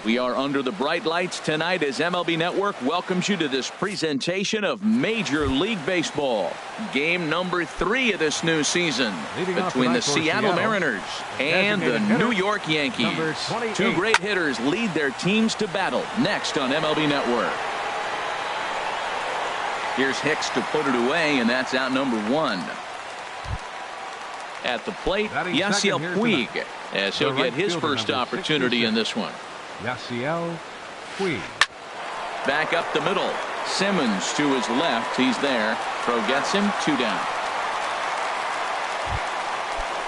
We are under the bright lights tonight as MLB Network welcomes you to this presentation of Major League Baseball. Game number 3 of this new season between the Seattle Mariners and the New York Yankees. 2 great hitters lead their teams to battle next on MLB Network. Here's Hicks to put it away, and that's out number 1. At the plate, Yasiel Puig, as he'll get his first opportunity in this one. Yasiel Puig. Back up the middle. Simmons to his left. He's there. Throw gets him. 2 down.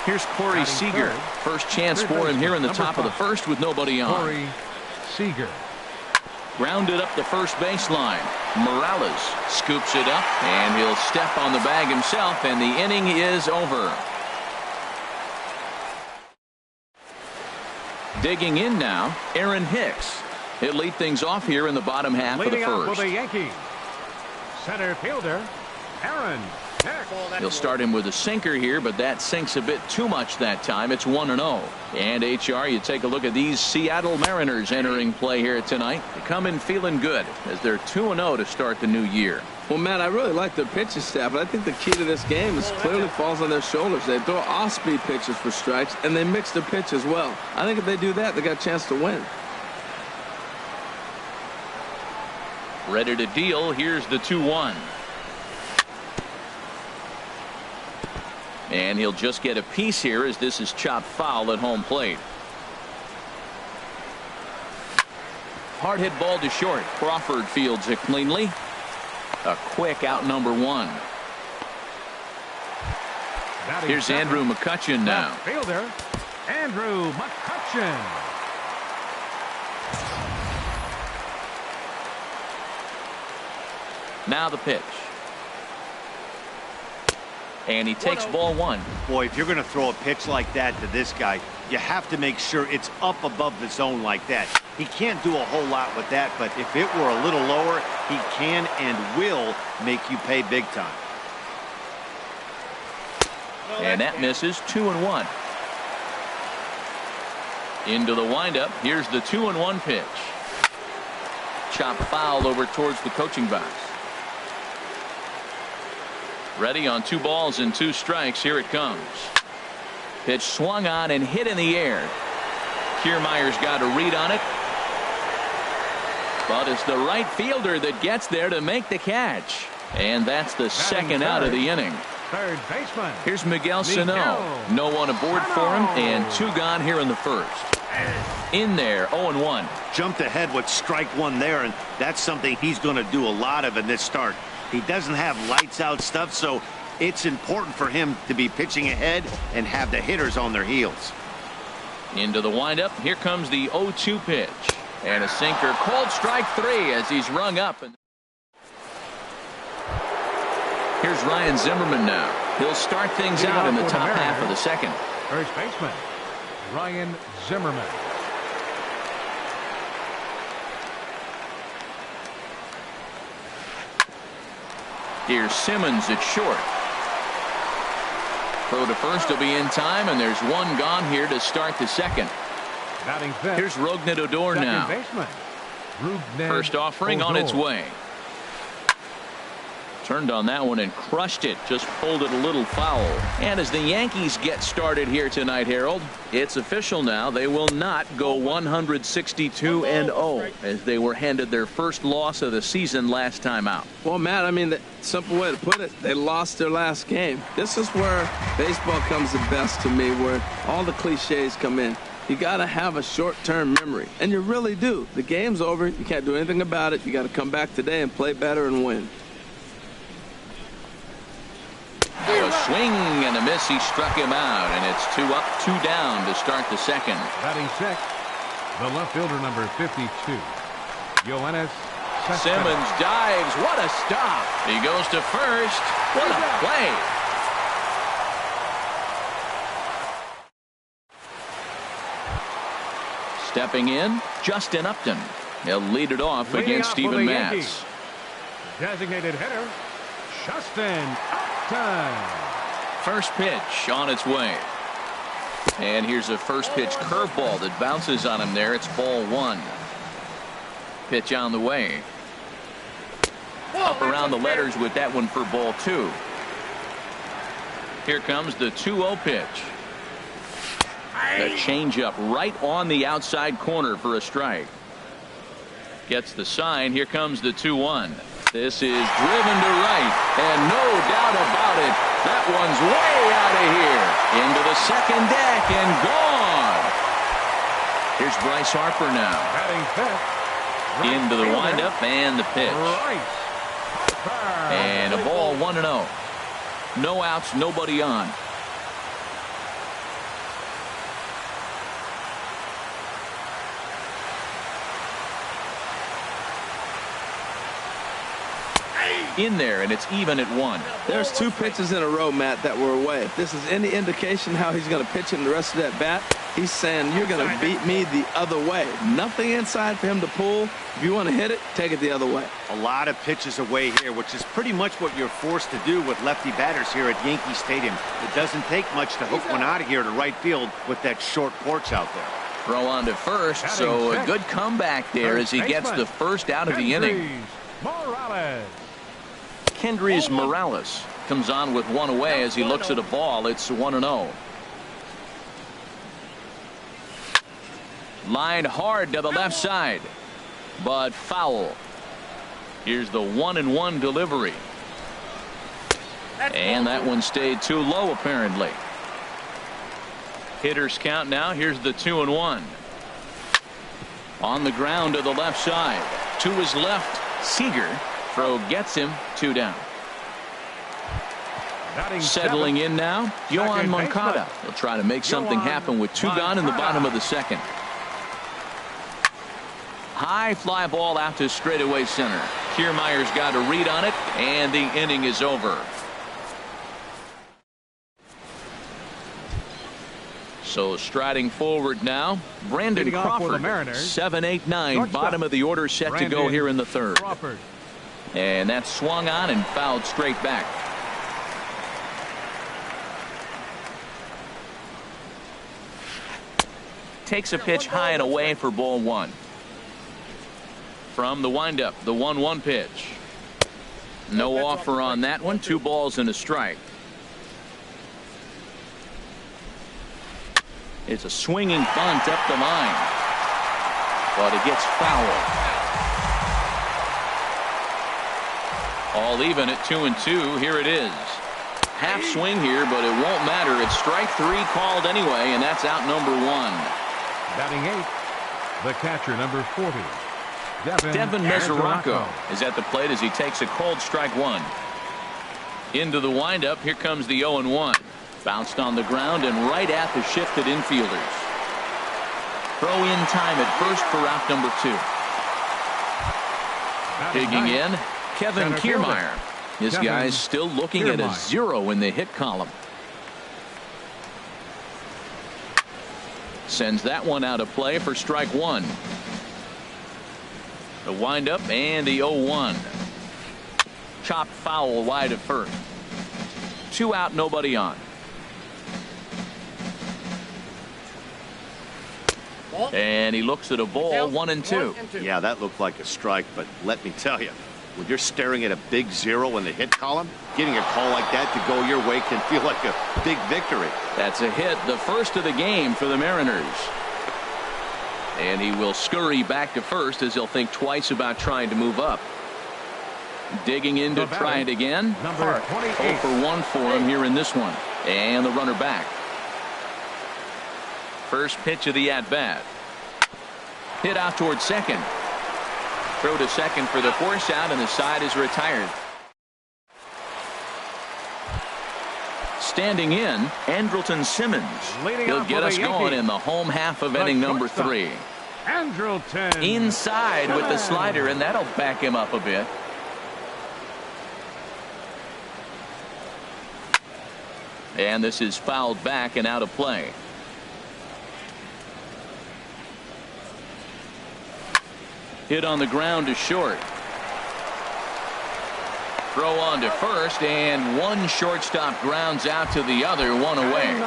Here's Corey Seager. First chance for him here in the top of the first with nobody on. Corey Seager. Grounded up the first baseline. Morales scoops it up, and he'll step on the bag himself, and the inning is over. Digging in now, Aaron Hicks. He'll lead things off here in the bottom half of the first. For the Yankees, center fielder Aaron Hicks. He'll start him with a sinker here, but that sinks a bit too much that time. It's 1-0. And HR, you take a look at these Seattle Mariners entering play here tonight. They come in feeling good as they're 2-0 to start the new year. Well, Matt, I really like their pitching staff, but I think the key to this game is clearly falls on their shoulders. They throw off-speed pitches for strikes, and they mix their pitch as well. I think if they do that, they got a chance to win. Ready to deal. Here's the 2-1. And he'll just get a piece here as this is chopped foul at home plate. Hard hit ball to short. Crawford fields it cleanly. A quick out number 1. Here's Andrew McCutchen now. Fielder Andrew McCutchen. Now the pitch. And he takes ball 1. Boy, if you're going to throw a pitch like that to this guy, you have to make sure it's up above the zone like that. He can't do a whole lot with that, but if it were a little lower, he can and will make you pay big time. And that misses. 2-1. Into the windup. Here's the 2-1 pitch. Chopped foul over towards the coaching box. Ready on 2 balls and 2 strikes. Here it comes. Pitch swung on and hit in the air. Kiermaier's got a read on it. But it's the right fielder that gets there to make the catch. And that's the second out of the inning. Third baseman. Here's Miguel Sano. No one aboard for him, and 2 gone here in the first. In there, 0-1. Jumped ahead with strike 1 there, and that's something he's going to do a lot of in this start. He doesn't have lights out stuff, so it's important for him to be pitching ahead and have the hitters on their heels. Into the windup. Here comes the 0-2 pitch. And a sinker. Called strike 3 as he's rung up. Here's Ryan Zimmerman now. He'll start things out in the top half of the second. First baseman Ryan Zimmerman. Here's Simmons at short. Throw to first will be in time, and there's 1 gone here to start the second. Here's Rougned Odor now. First offering on its way. Turned on that one and crushed it. Just pulled it a little foul. And as the Yankees get started here tonight, Harold, it's official now. They will not go 162-0 as they were handed their first loss of the season last time out. Well, Matt, I mean, the simple way to put it, they lost their last game. This is where baseball comes the best to me, where all the cliches come in. You got to have a short-term memory, and you really do. The game's over. You can't do anything about it. You got to come back today and play better and win. A swing and a miss. He struck him out, and it's 2 up, 2 down to start the second. Batting sixth, the left fielder number 52, Yoenis Cespedes. Simmons dives. What a stop. He goes to first. What a play. Stepping in, Justin Upton. He'll lead it off against Steven Matz. Designated hitter, Justin Upton. First pitch on its way. And here's a first pitch curveball that bounces on him there. It's ball 1. Pitch on the way. Up around the letters with that one for ball 2. Here comes the 2-0 pitch. The changeup right on the outside corner for a strike. Gets the sign. Here comes the 2-1. This is driven to right, and no doubt about it, that one's way out of here. Into the second deck and gone. Here's Bryce Harper now. Into the windup and the pitch. And a ball 1-0. No outs, nobody on. In there, and it's even at 1. There's 2 pitches in a row, Matt, that were away. If this is any indication how he's going to pitch in the rest of that bat, he's saying you're going to beat me the other way. Nothing inside for him to pull. If you want to hit it, take it the other way. A lot of pitches away here, which is pretty much what you're forced to do with lefty batters here at Yankee Stadium. It doesn't take much to hook one out of here to right field with that short porch out there. Throw on to first, so a good comeback there as he gets the first out of the inning. Kendrys Morales comes on with one away as he looks at a ball. It's 1-0. Lined hard to the left side, but foul. Here's the 1-1 delivery. And that one stayed too low, apparently. Hitters count now. Here's the 2-1. On the ground to the left side. To his left, Seager. Throw gets him, 2 down. Settling in now, Yoan Moncada. He'll try to make something happen with 2 gone in the bottom of the second. High fly ball out to straightaway center. Kiermaier's got a read on it, and the inning is over. So striding forward now, Brandon Crawford. 7, 8, 9, bottom of the order set to go here in the third. And that's swung on and fouled straight back. Takes a pitch high and away for ball 1. From the windup, the 1-1 pitch. No offer on that one. 2 balls and a strike. It's a swinging bunt up the line, but it gets fouled. All even at 2-2. Here it is. Half swing here, but it won't matter. It's strike 3 called anyway, and that's out number 1. Batting 8th, the catcher, number 40. Devin Mesoraco is at the plate as he takes a cold strike 1. Into the windup. Here comes the 0-1. Bounced on the ground and right at the shifted infielders. Throw in time at first for out number 2. Digging in, Kevin Kiermaier. This guy's still looking at a 0 in the hit column. Sends that one out of play for strike 1. The windup and the 0-1. Chopped foul wide of first. 2 out, nobody on. And he looks at a ball, 1-2. Yeah, that looked like a strike, but let me tell you, when you're staring at a big 0 in the hit column, getting a call like that to go your way can feel like a big victory. That's a hit, the first of the game for the Mariners. And he will scurry back to first as he'll think twice about trying to move up. Digging in to try it again. Number 0 for 1 for him here in this one. And the runner back. First pitch of the at-bat. Hit out toward second. Throw to second for the force out, and the side is retired. Standing in, Andrelton Simmons. He'll get us going in the home half of inning number 3. Andrelton. Inside with the slider, and that'll back him up a bit. And this is fouled back and out of play. Hit on the ground to short. Throw on to first, and one shortstop grounds out to the other, 1 away.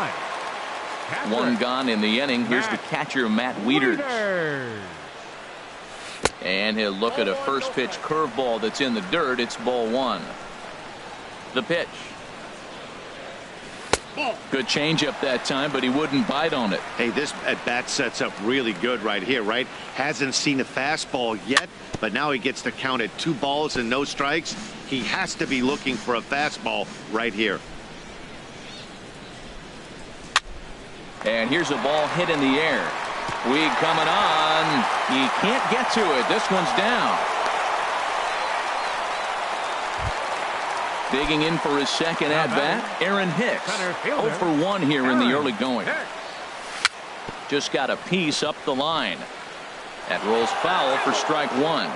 1 gone in the inning. Here's the catcher, Matt Wieters. And And he'll look at a first pitch curveball that's in the dirt. It's ball one. The pitch. Good changeup that time, but he wouldn't bite on it. Hey, this at bat sets up really good right here, right? Hasn't seen a fastball yet, but now he gets to count at 2 balls and no strikes. He has to be looking for a fastball right here. And here's a ball hit in the air. Puig coming on. He can't get to it. This one's down. Digging in for his second at-bat, Aaron Hicks. 0 for 1 here in the early going. Just got a piece up the line. That rolls foul for strike one.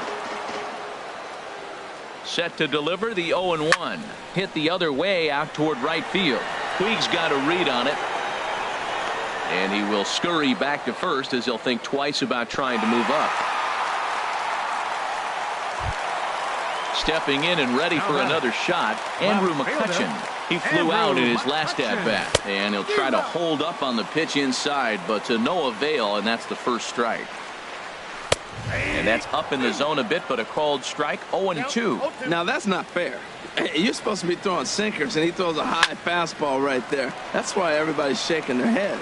Set to deliver the 0-1. Hit the other way out toward right field. Puig's got a read on it. And he will scurry back to first as he'll think twice about trying to move up. Stepping in and ready for another shot, Andrew McCutchen. He flew out in his last at-bat, and he'll try to hold up on the pitch inside, but to no avail, and that's the first strike. And that's up in the zone a bit, but a called strike. 0-2. Now that's not fair. You're supposed to be throwing sinkers, and he throws a high fastball right there. That's why everybody's shaking their head.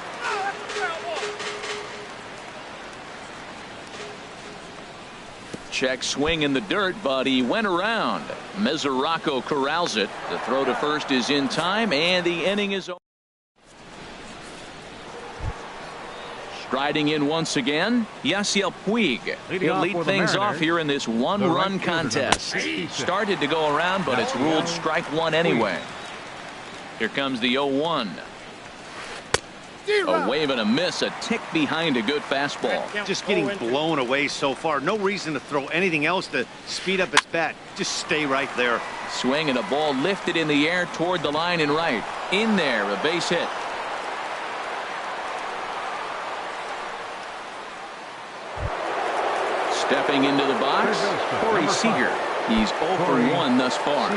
Check swing in the dirt, but he went around. Mesoraco corrals it. The throw to first is in time, and the inning is over. Striding in once again, Yasiel Puig. He'll lead things off here in this one-run contest. Started to go around, but it's ruled strike one anyway. Here comes the 0-1. A wave and a miss, a tick behind a good fastball. Just getting blown away so far. No reason to throw anything else to speed up his bat. Just stay right there. Swing and a ball lifted in the air toward the line and right. In there, a base hit. Stepping into the box, Corey Seager. He's 0 for 1 thus far.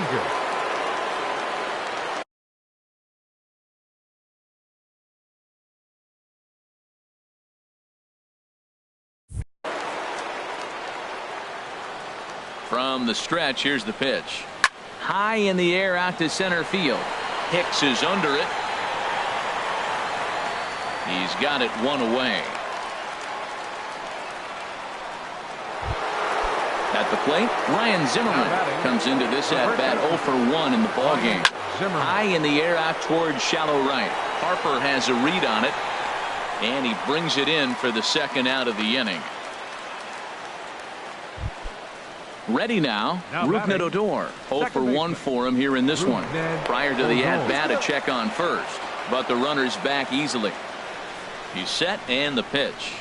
From the stretch, here's the pitch. High in the air out to center field. Hicks is under it. He's got it one away. At the plate, Ryan Zimmerman comes into this at-bat 0 for 1 in the ballgame. High in the air out towards shallow right. Harper has a read on it, and he brings it in for the second out of the inning. Ready now, Rougned Odor. 0 for 1 for him here in this one. Prior to the at-bat, a check on first, but the runner's back easily. He's set, and the pitch.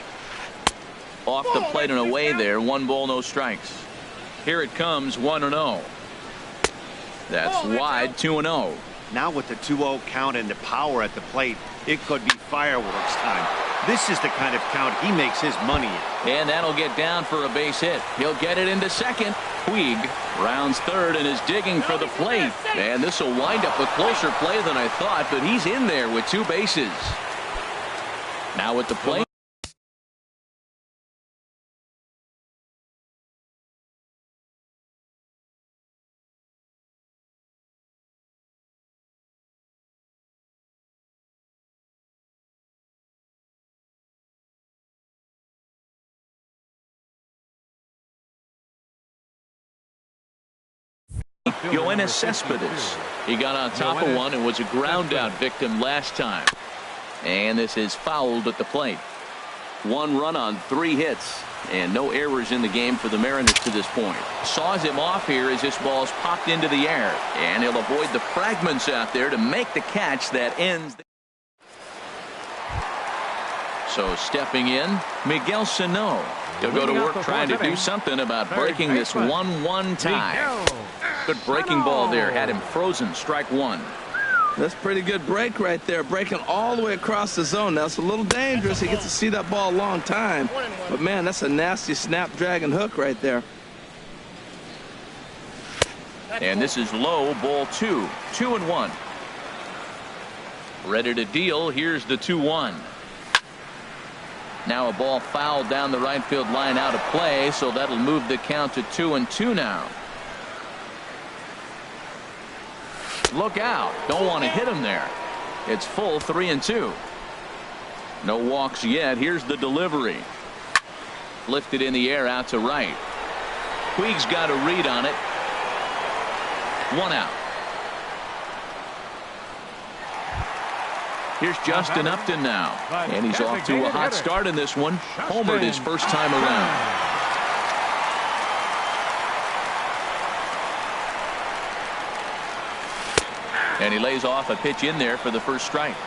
Off the plate and away there. 1 ball, no strikes. Here it comes, 1-0. That's wide, 2-0. Now with the 2-0 count and the power at the plate, it could be fireworks time. This is the kind of count he makes his money in. And that'll get down for a base hit. He'll get it into second. Puig rounds third and is digging for the plate. And this will wind up a closer play than I thought, but he's in there with 2 bases. Now at the plate. Yoenis Cespedes. He got on top of one and was a ground out victim last time. And this is fouled at the plate. 1 run on 3 hits and no errors in the game for the Mariners to this point. Saws him off here as this ball's popped into the air, and he'll avoid the fragments out there to make the catch that ends. So stepping in, Miguel Sano. He'll go to work trying to do something about breaking this 1-1 tie. Good breaking ball there, had him frozen. Strike one. That's pretty good break right there, breaking all the way across the zone. Now it's a little dangerous. He gets to see that ball a long time, but man, that's a nasty snapdragon hook right there. And this is low, ball 2. 2-1. Ready to deal. Here's the 2-1. Now a ball fouled down the right field line out of play, so that'll move the count to 2-2 now. Look out. Don't want to hit him there. It's full 3-2. No walks yet. Here's the delivery. Lifted in the air out to right. Puig's got a read on it. 1 out. Here's Justin Upton now. And he's off to a hot start in this one. Homered his first time around. And he lays off a pitch in there for the first strike.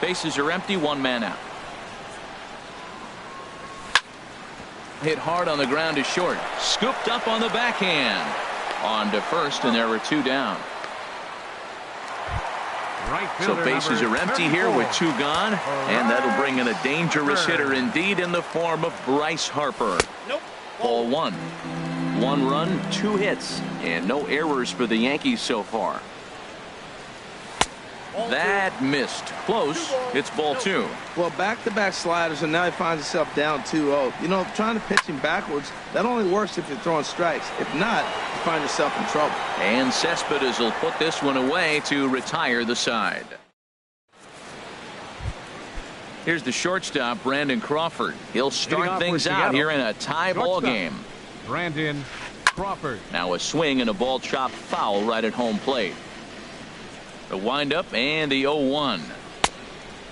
Bases are empty, 1 man out. Hit hard on the ground to short. Scooped up on the backhand. On to first, and there were 2 down. So bases are empty here with 2 gone, and that'll bring in a dangerous hitter indeed in the form of Bryce Harper. Ball 1. 1 run, 2 hits, and no errors for the Yankees so far. That missed. Close. It's ball 2. Well, back-to-back sliders, and now he finds himself down 2-0. You know, trying to pitch him backwards, that only works if you're throwing strikes. If not, you find yourself in trouble. And Cespedes will put this one away to retire the side. Here's the shortstop, Brandon Crawford. He'll start things out here in a tie ball game. Brandon Crawford. Now a swing and a ball chopped foul right at home plate. The windup and the 0-1.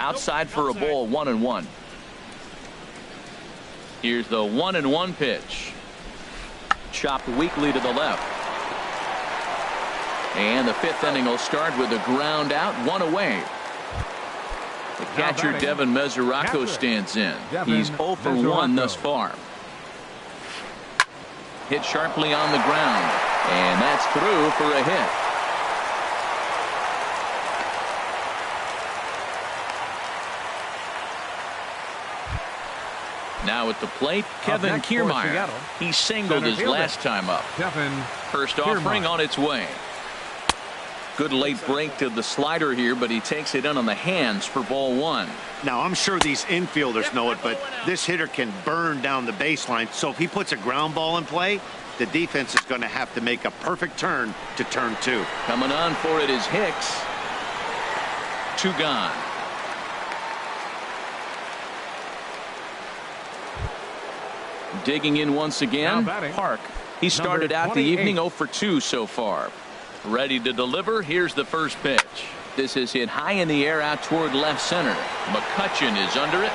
Outside for a ball, 1-1. Here's the 1-1 pitch. Chopped weakly to the left. And the 5th inning will start with a ground out, 1 away. The catcher, Devin Mesoraco, stands in. He's 0 for 1 thus far. Hit sharply on the ground. And that's through for a hit. Now at the plate, Kevin Kiermaier. He singled his last time up. First offering on its way. Good late break to the slider here, but he takes it in on the hands for ball 1. Now, I'm sure these infielders know it, but this hitter can burn down the baseline. So if he puts a ground ball in play, the defense is going to have to make a perfect turn to turn 2. Coming on for it is Hicks. 2 gone. Digging in once again, Park. He started out the evening 0 for 2 so far. Ready to deliver. Here's the first pitch. This is hit high in the air out toward left center. McCutchen is under it.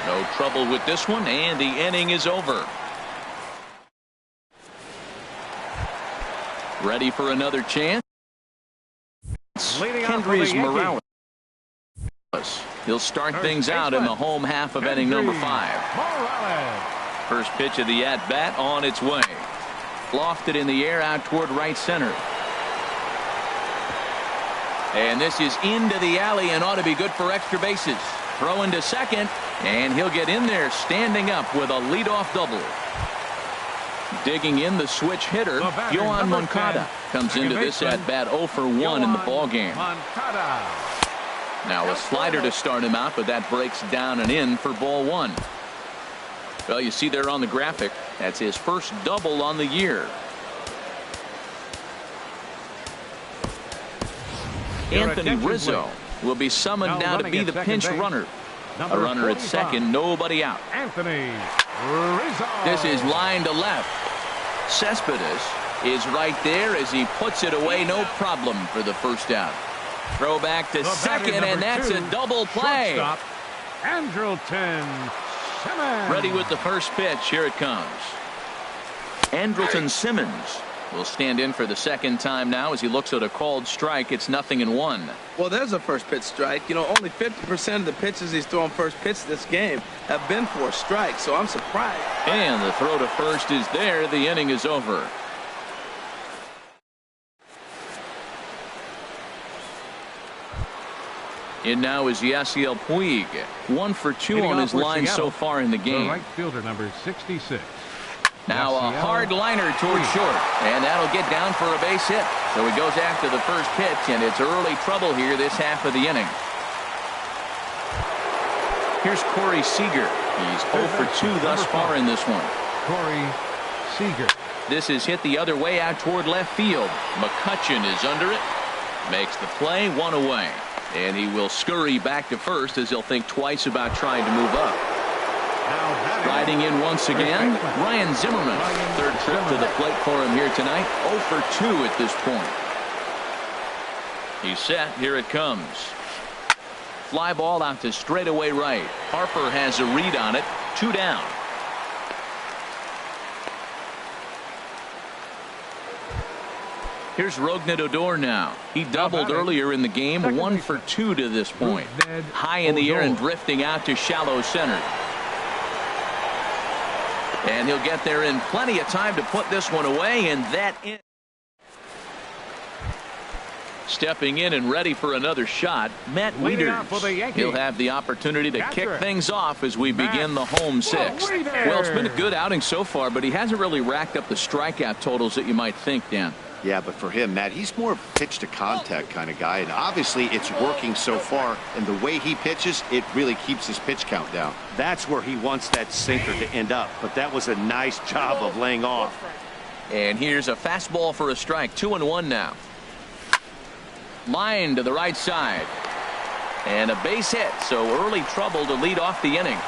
No trouble with this one, and the inning is over. Ready for another chance. Kendrys Morales. He'll start things out in the home half of inning number 5. First pitch of the at-bat on its way. Lofted in the air out toward right center. And this is into the alley and ought to be good for extra bases. Throw into second, and he'll get in there standing up with a leadoff double. Digging in the switch hitter, Yoan Moncada comes into this at-bat 0 for 1 in the ballgame. Now a slider to start him out, but that breaks down and in for ball 1. Well, you see there on the graphic, that's his first double on the year. Anthony Rizzo will be summoned now to be the pinch runner. A runner at second, nobody out. Anthony Rizzo. This is line to left. Cespedes is right there as he puts it away, no problem for the first out. Throw back to second, and that's a double play. Shortstop, Andrelton Simmons. Ready with the first pitch. Here it comes. Andrelton Simmons will stand in for the second time now as he looks at a called strike. It's 0-1. Well, there's a first pitch strike. You know, only 50% of the pitches he's throwing first pitch this game have been for a strike, so I'm surprised. And the throw to first is there. The inning is over. In now is Yasiel Puig. 1 for 2 on his line so far in the game. The right fielder, number 66. Now a hard liner towards short, and that'll get down for a base hit. So he goes after the first pitch, and it's early trouble here this half of the inning. Here's Corey Seager. He's 0 for 2 thus far in this one. Corey Seager. This is hit the other way out toward left field. McCutchen is under it. Makes the play, 1 away. And he will scurry back to first as he'll think twice about trying to move up. Riding in once again, Ryan Zimmerman. Third trip to the plate for him here tonight. 0 for 2 at this point. He's set. Here it comes. Fly ball out to straightaway right. Harper has a read on it. 2 down. Here's Rougned Odor now. He doubled earlier in the game. 1 for 2 to this point. High in the air and drifting out to shallow center. And he'll get there in plenty of time to put this one away, and that in. Stepping in and ready for another shot, Matt Wieters. He'll have the opportunity to kick things off as we begin the home 6th. Well, it's been a good outing so far, but he hasn't really racked up the strikeout totals that you might think, Dan. Yeah, but for him, Matt, he's more pitch to contact kind of guy, and obviously it's working so far, and the way he pitches, it really keeps his pitch count down. That's where he wants that sinker to end up, but that was a nice job of laying off. And here's a fastball for a strike. 2-1 now. Line to the right side. And a base hit, so early trouble to lead off the inning.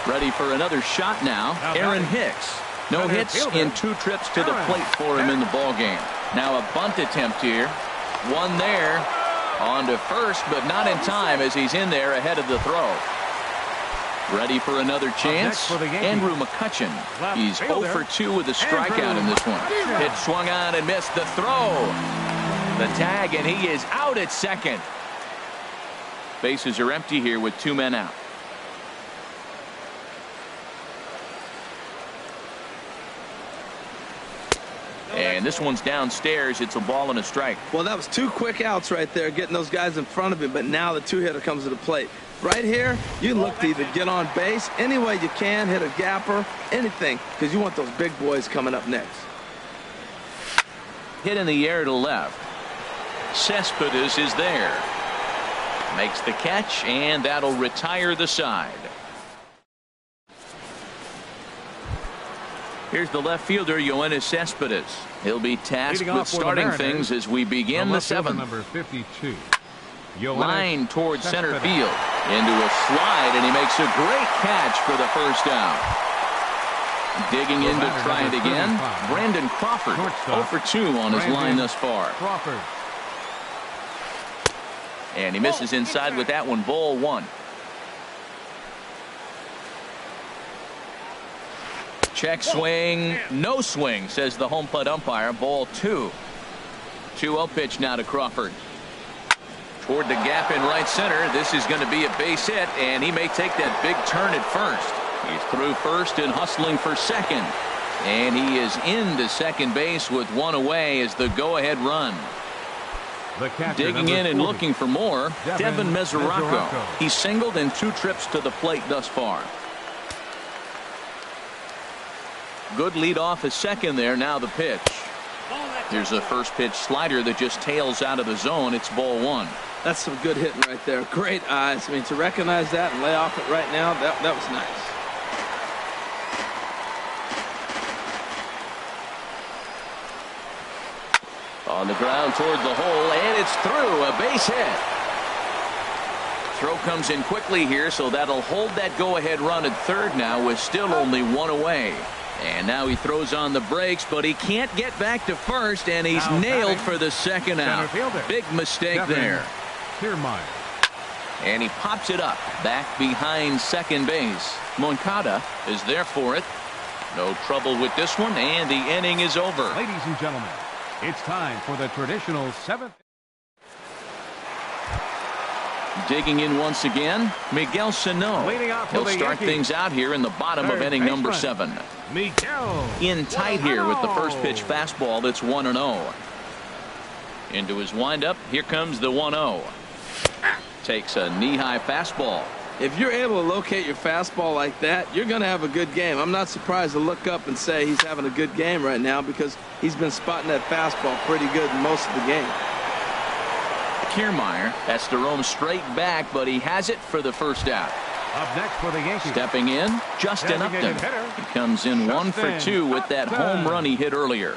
Ready for another shot now, Aaron Hicks. No hits in 2 trips to the plate for him in the ballgame. Now a bunt attempt here. One there. On to first, but not in time as he's in there ahead of the throw. Ready for another chance. Andrew McCutchen. He's 0 for 2 with a strikeout in this one. Hit swung on and missed the throw. The tag, and he is out at second. Bases are empty here with 2 men out. And this one's downstairs. It's a ball and a strike. Well, that was 2 quick outs right there, getting those guys in front of him, but now the 2-hitter comes to the plate. Right here, you look to either get on base any way you can, hit a gapper, anything, because you want those big boys coming up next. Hit in the air to left. Cespedes is there. Makes the catch, and that'll retire the side. Here's the left fielder, Yoenis Cespedes. He'll be tasked with starting things as we begin the 7th. Number 52. Line towards center field. Into a slide, and he makes a great catch for the first out. Digging in to try it again, Brandon Crawford. 0 for 2 on his line thus far. Crawford. And he misses inside with that one. Ball 1. Check swing, no swing, says the home plate umpire. Ball 2. 2-0 pitch now to Crawford. Toward the gap in right center. This is going to be a base hit, and he may take that big turn at first. He's through first and hustling for second. And he is into second base with 1 away as the go-ahead run. Digging in and looking for more, Devin Mesoraco. He's singled in 2 trips to the plate thus far. Good lead off at second there. Now the pitch. Here's a first pitch slider that just tails out of the zone. It's ball 1. That's some good hitting right there. Great eyes. I mean, to recognize that and lay off it right now, that was nice. On the ground toward the hole, and it's through. A base hit. Throw comes in quickly here, so that'll hold that go-ahead run at third now with still only 1 away. And now he throws on the brakes, but he can't get back to first, and he's nailed for the second out. Big mistake there. And he pops it up back behind second base. Moncada is there for it. No trouble with this one, and the inning is over. Ladies and gentlemen, it's time for the traditional 7th. Digging in once again, Miguel Sano. He'll start things out here in the bottom of inning number 7. In tight here with the first pitch fastball that's 1-0. Into his windup, here comes the 1-0. Takes a knee-high fastball. If you're able to locate your fastball like that, you're going to have a good game. I'm not surprised to look up and say he's having a good game right now because he's been spotting that fastball pretty good most of the game. Kiermaier. That's to roam straight back, but he has it for the first out. Up next for the Yankees. Stepping in, Justin Upton. He comes in 1 for 2 with that home run he hit earlier.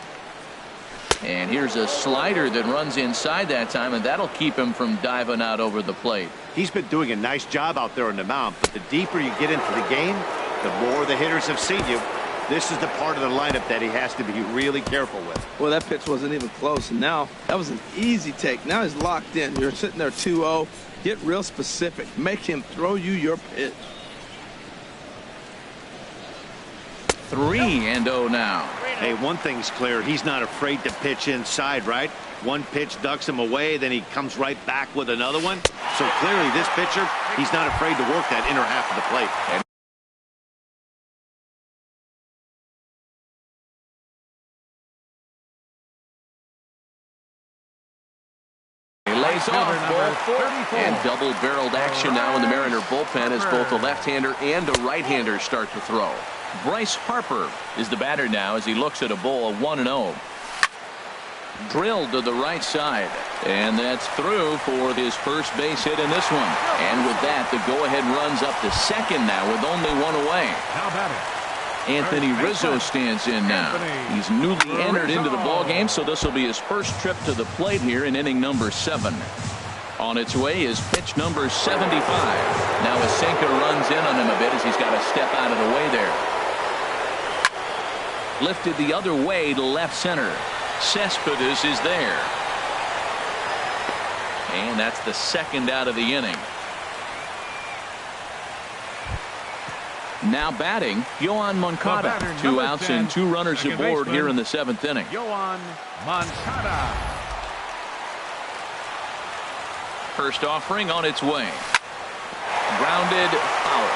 And here's a slider that runs inside that time, and that'll keep him from diving out over the plate. He's been doing a nice job out there on the mound, but the deeper you get into the game, the more the hitters have seen you. This is the part of the lineup that he has to be really careful with. Well, that pitch wasn't even close, and now that was an easy take. Now he's locked in. You're sitting there 2-0. Get real specific. Make him throw you your pitch. 3-0 now. Hey, one thing's clear. He's not afraid to pitch inside, right? One pitch ducks him away, then he comes right back with another one. So clearly this pitcher, he's not afraid to work that inner half of the plate. And double-barreled action now in the Mariner bullpen as both a left-hander and a right-hander start to throw. Bryce Harper is the batter now as he looks at a bowl of 1-0. Drilled to the right side, and that's through for his first base hit in this one. And with that, the go-ahead runs up to second now with only one away. How about it? Anthony Rizzo stands in now. He's newly entered into the ballgame, so this will be his first trip to the plate here in inning number 7. On its way is pitch number 75. Now Asenka runs in on him a bit as he's got to step out of the way there. Lifted the other way to left center. Cespedes is there. And that's the second out of the inning. Now batting, Yoan Moncada. 2 outs and 2 runners aboard here in the 7th inning. Yoan Moncada. First offering on its way. Grounded foul.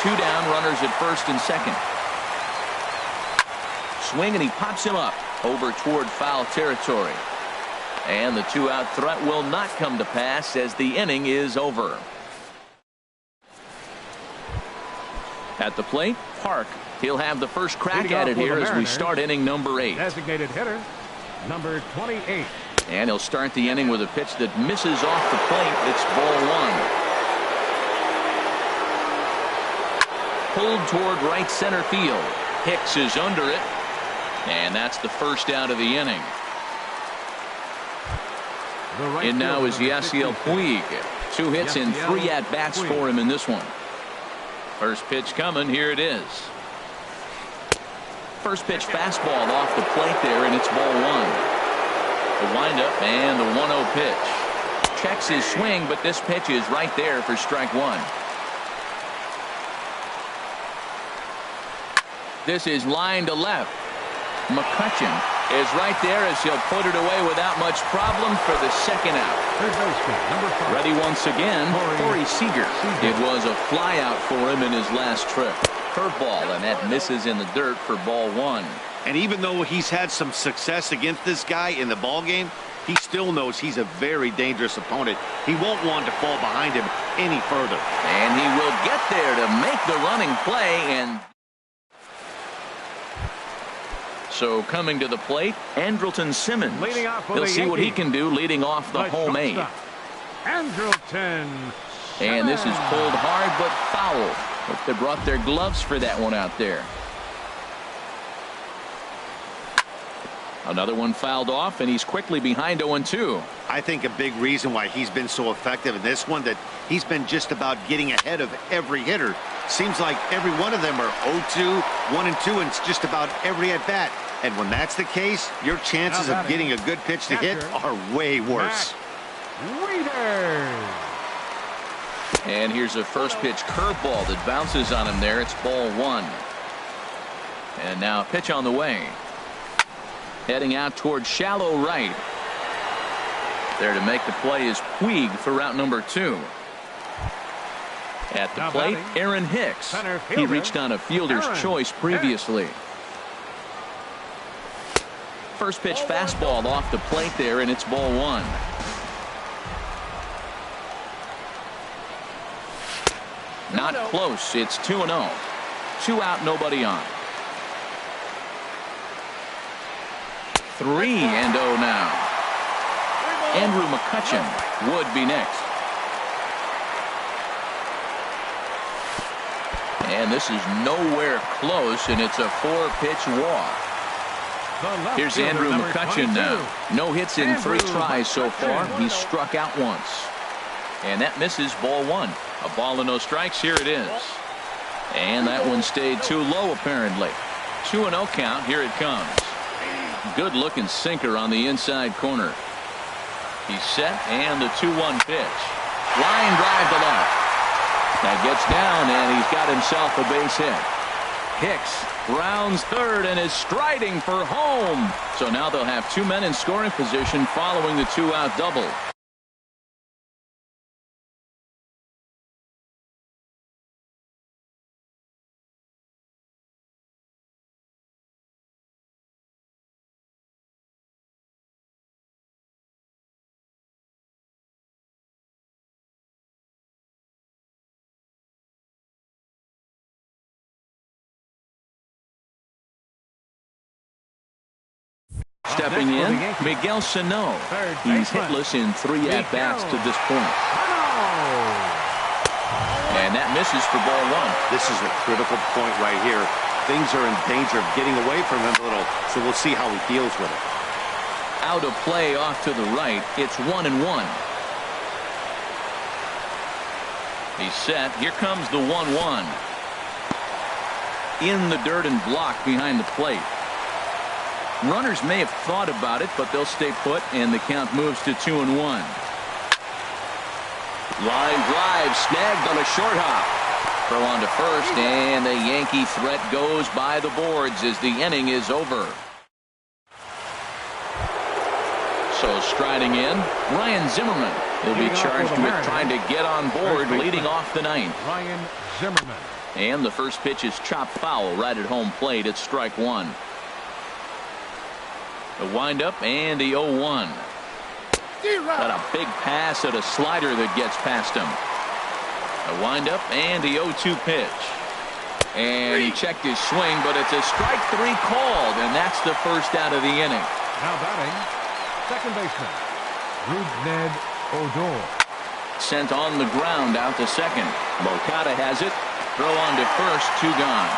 2 down, runners at first and second. Swing, and he pops him up over toward foul territory. And the 2-out threat will not come to pass as the inning is over. At the plate, Park. He'll have the first crack at it here as we start inning number 8. Designated hitter, number 28. And he'll start the inning with a pitch that misses off the plate. It's ball 1. Pulled toward right center field. Hicks is under it. And that's the first out of the inning. And now is Yasiel Puig. 2 hits and 3 at-bats for him in this one. First pitch coming. Here it is. First pitch fastball off the plate there, and it's ball 1. The windup and the 1-0 pitch. Checks his swing, but this pitch is right there for strike 1. This is line to left. McCutchen is right there as he'll put it away without much problem for the second out. Third baseman, number 5. Ready once again, Corey Seager. It was a fly out for him in his last trip. Curveball, and that misses in the dirt for ball 1. And even though he's had some success against this guy in the ball game, he still knows he's a very dangerous opponent. He won't want to fall behind him any further. And he will get there to make the running play. And so coming to the plate, Andrelton Simmons. He'll see what he can do leading off the home 8. Andrelton. And this is pulled hard but foul. But they brought their gloves for that one out there. Another one fouled off, and he's quickly behind 0-2. I think a big reason why he's been so effective in this one, that he's been just about getting ahead of every hitter. Seems like every one of them are 0-2, 1-2, and it's just about every at-bat. And when that's the case, your chances of getting a good pitch to hit are way worse. And here's a first pitch curveball that bounces on him there. It's ball 1. And now a pitch on the way. Heading out toward shallow right. There to make the play is Puig for route number 2. At the plate, Aaron Hicks. He reached on a fielder's choice previously. First pitch fastball off the plate there, and it's ball 1. Not close. It's 2-0. 2 out, nobody on. 3-0 now. Andrew McCutcheon would be next. And this is nowhere close, and it's a 4-pitch walk. Here's Andrew McCutcheon now. No hits in 3 tries so far. He's struck out once. And that misses ball 1. A ball and no strikes. Here it is. And that one stayed too low apparently. 2-0 count. Here it comes. Good looking sinker on the inside corner. He's set, and the 2-1 pitch. Line drive to left. That gets down, and he's got himself a base hit. Hicks rounds third and is striding for home. So now they'll have 2 men in scoring position following the 2-out double. Stepping in, Miguel Sano. He's hitless in 3 at-bats to this point. And that misses for ball 1. This is a critical point right here. Things are in danger of getting away from him a little, so we'll see how he deals with it. Out of play off to the right. It's 1-1. He's set. Here comes the 1-1. In the dirt and blocked behind the plate. Runners may have thought about it, but they'll stay put, and the count moves to 2-1. Line drive snagged on a short hop. Throw on to first, and the Yankee threat goes by the boards as the inning is over. So striding in, Ryan Zimmerman. He'll be charged with trying to get on board leading off the 9th. Ryan Zimmerman. And the first pitch is chopped foul right at home plate. It's strike 1. The windup and the 0-1. Got a big pass at a slider that gets past him. A windup and the 0-2 pitch. And he checked his swing, but it's a strike 3 called, and that's the first out of the inning. Now batting, second baseman, Ned Odor. Sent on the ground out to second. Moncada has it. Throw on to first, 2 gone.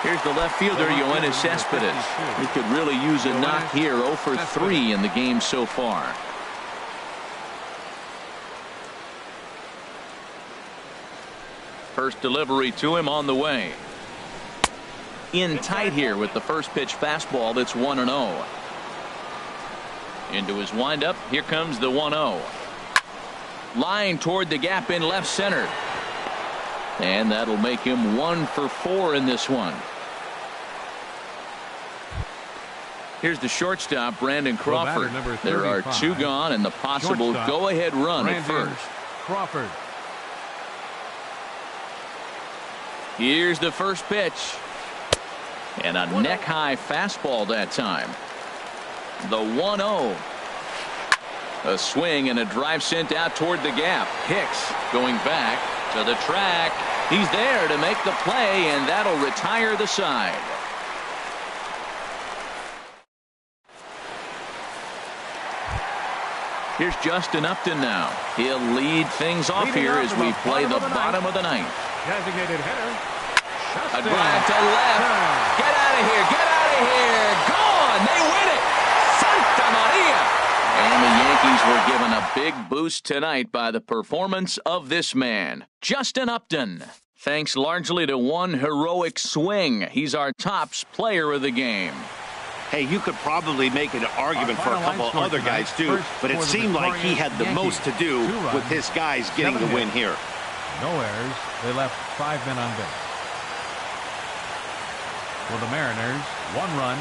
Here's the left fielder, Yoenis Cespedes. He could really use a knock here. 0 for 3 in the game so far. First delivery to him on the way. In tight here with the first pitch fastball. That's 1-0. Into his windup. Here comes the 1-0. Line toward the gap in left center. And that'll make him 1 for 4 in this one. Here's the shortstop, Brandon Crawford. There are 2 gone and the possible go-ahead run at first. Crawford. Here's the first pitch. And a neck-high fastball that time. The 1-0. A swing and a drive sent out toward the gap. Hicks going back to the track. He's there to make the play, and that'll retire the side. Here's Justin Upton now. He'll lead things off here as we play the bottom of the 9th. Designated hitter. A drive to left. Get out of here. Get out of here. Gone. They win it. Santa Maria. And the Yankees were given a big boost tonight by the performance of this man, Justin Upton. Thanks largely to one heroic swing. He's our tops player of the game. Hey, you could probably make an argument for a couple of other guys too, but it seemed like he had the most to do with his guys getting the win here. No errors. They left 5 men on base. For the Mariners, 1 run,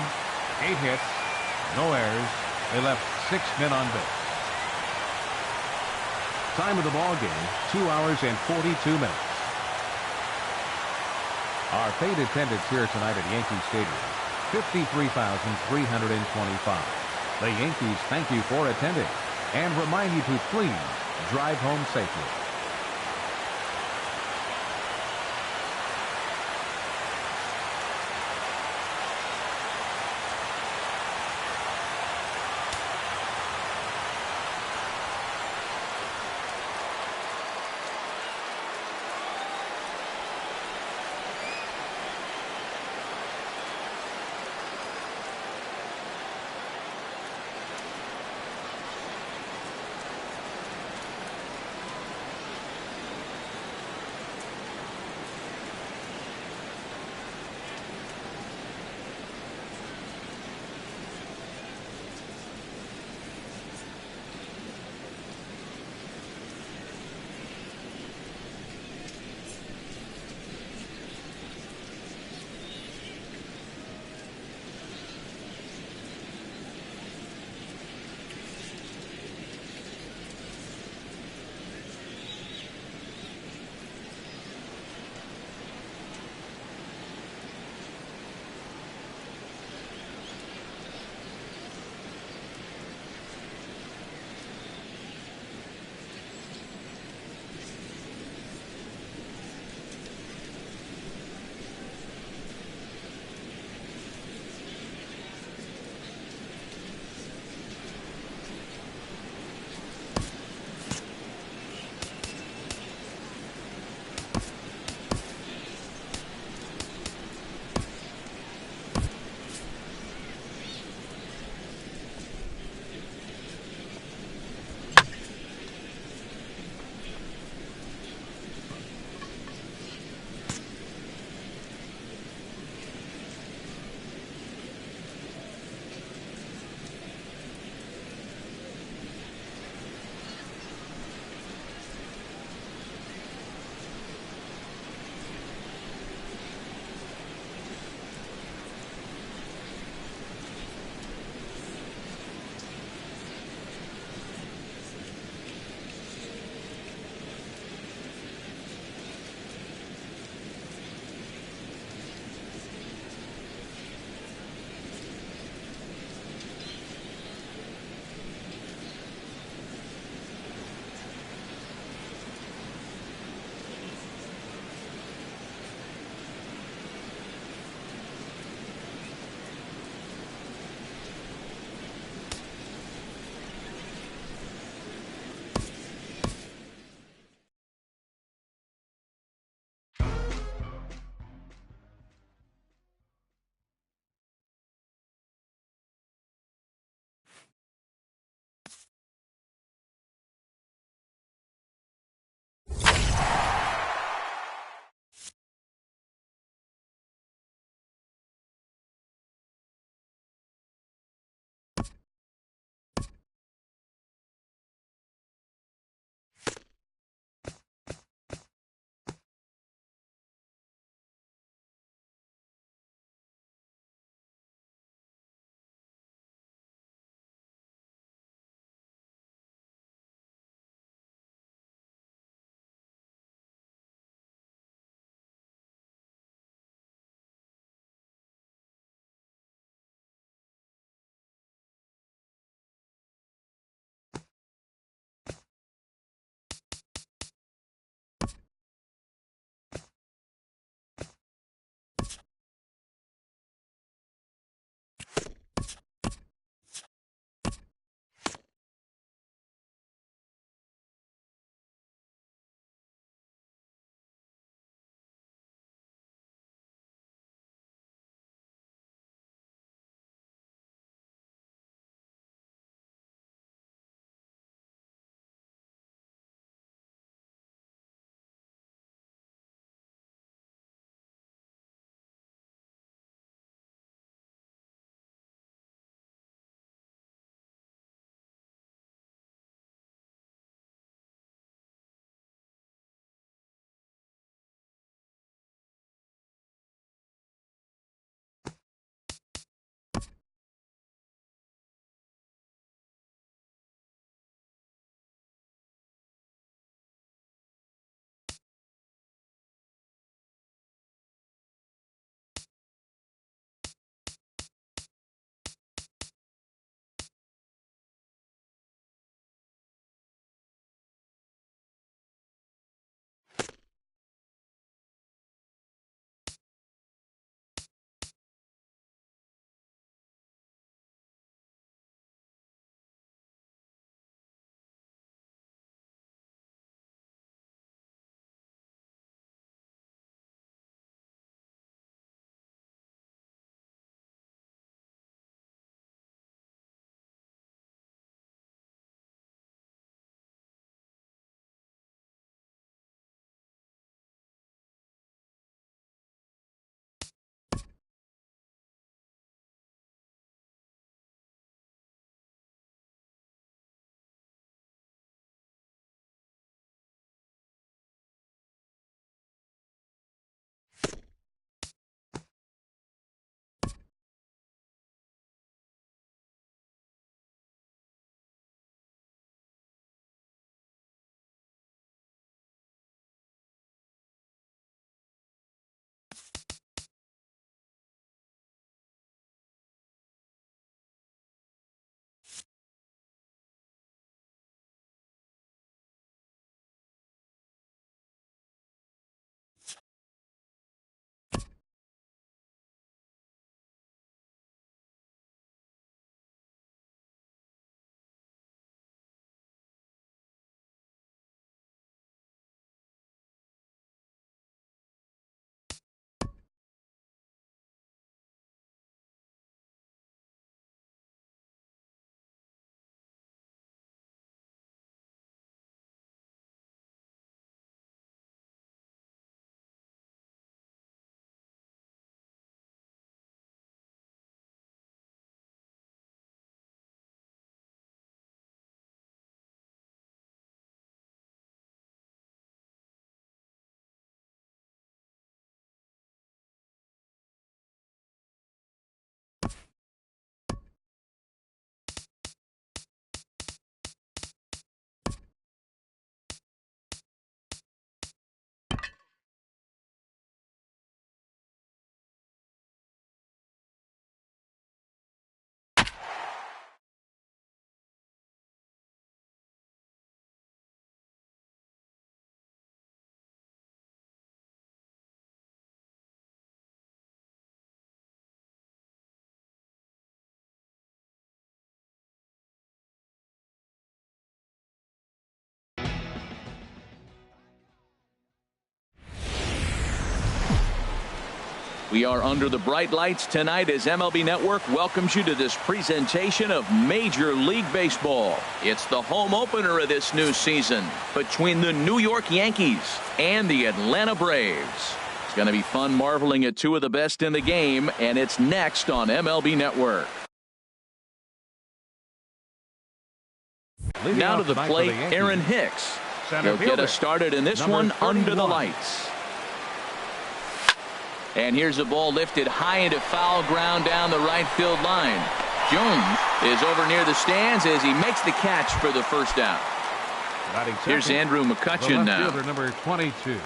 8 hits, no errors. They left 6 men on base. Time of the ball game, 2 hours and 42 minutes. Our paid attendance here tonight at Yankee Stadium, 53,325. The Yankees thank you for attending and remind you to please drive home safely. We are under the bright lights tonight as MLB Network welcomes you to this presentation of Major League Baseball. It's the home opener of this new season between the New York Yankees and the Atlanta Braves. It's going to be fun marveling at two of the best in the game, and it's next on MLB Network. Now to the plate, Aaron Hicks. He'll get us started in this one under the lights. And here's a ball lifted high into foul ground down the right field line. Jones is over near the stands as he makes the catch for the first out. Here's Andrew McCutchen now. Number 22,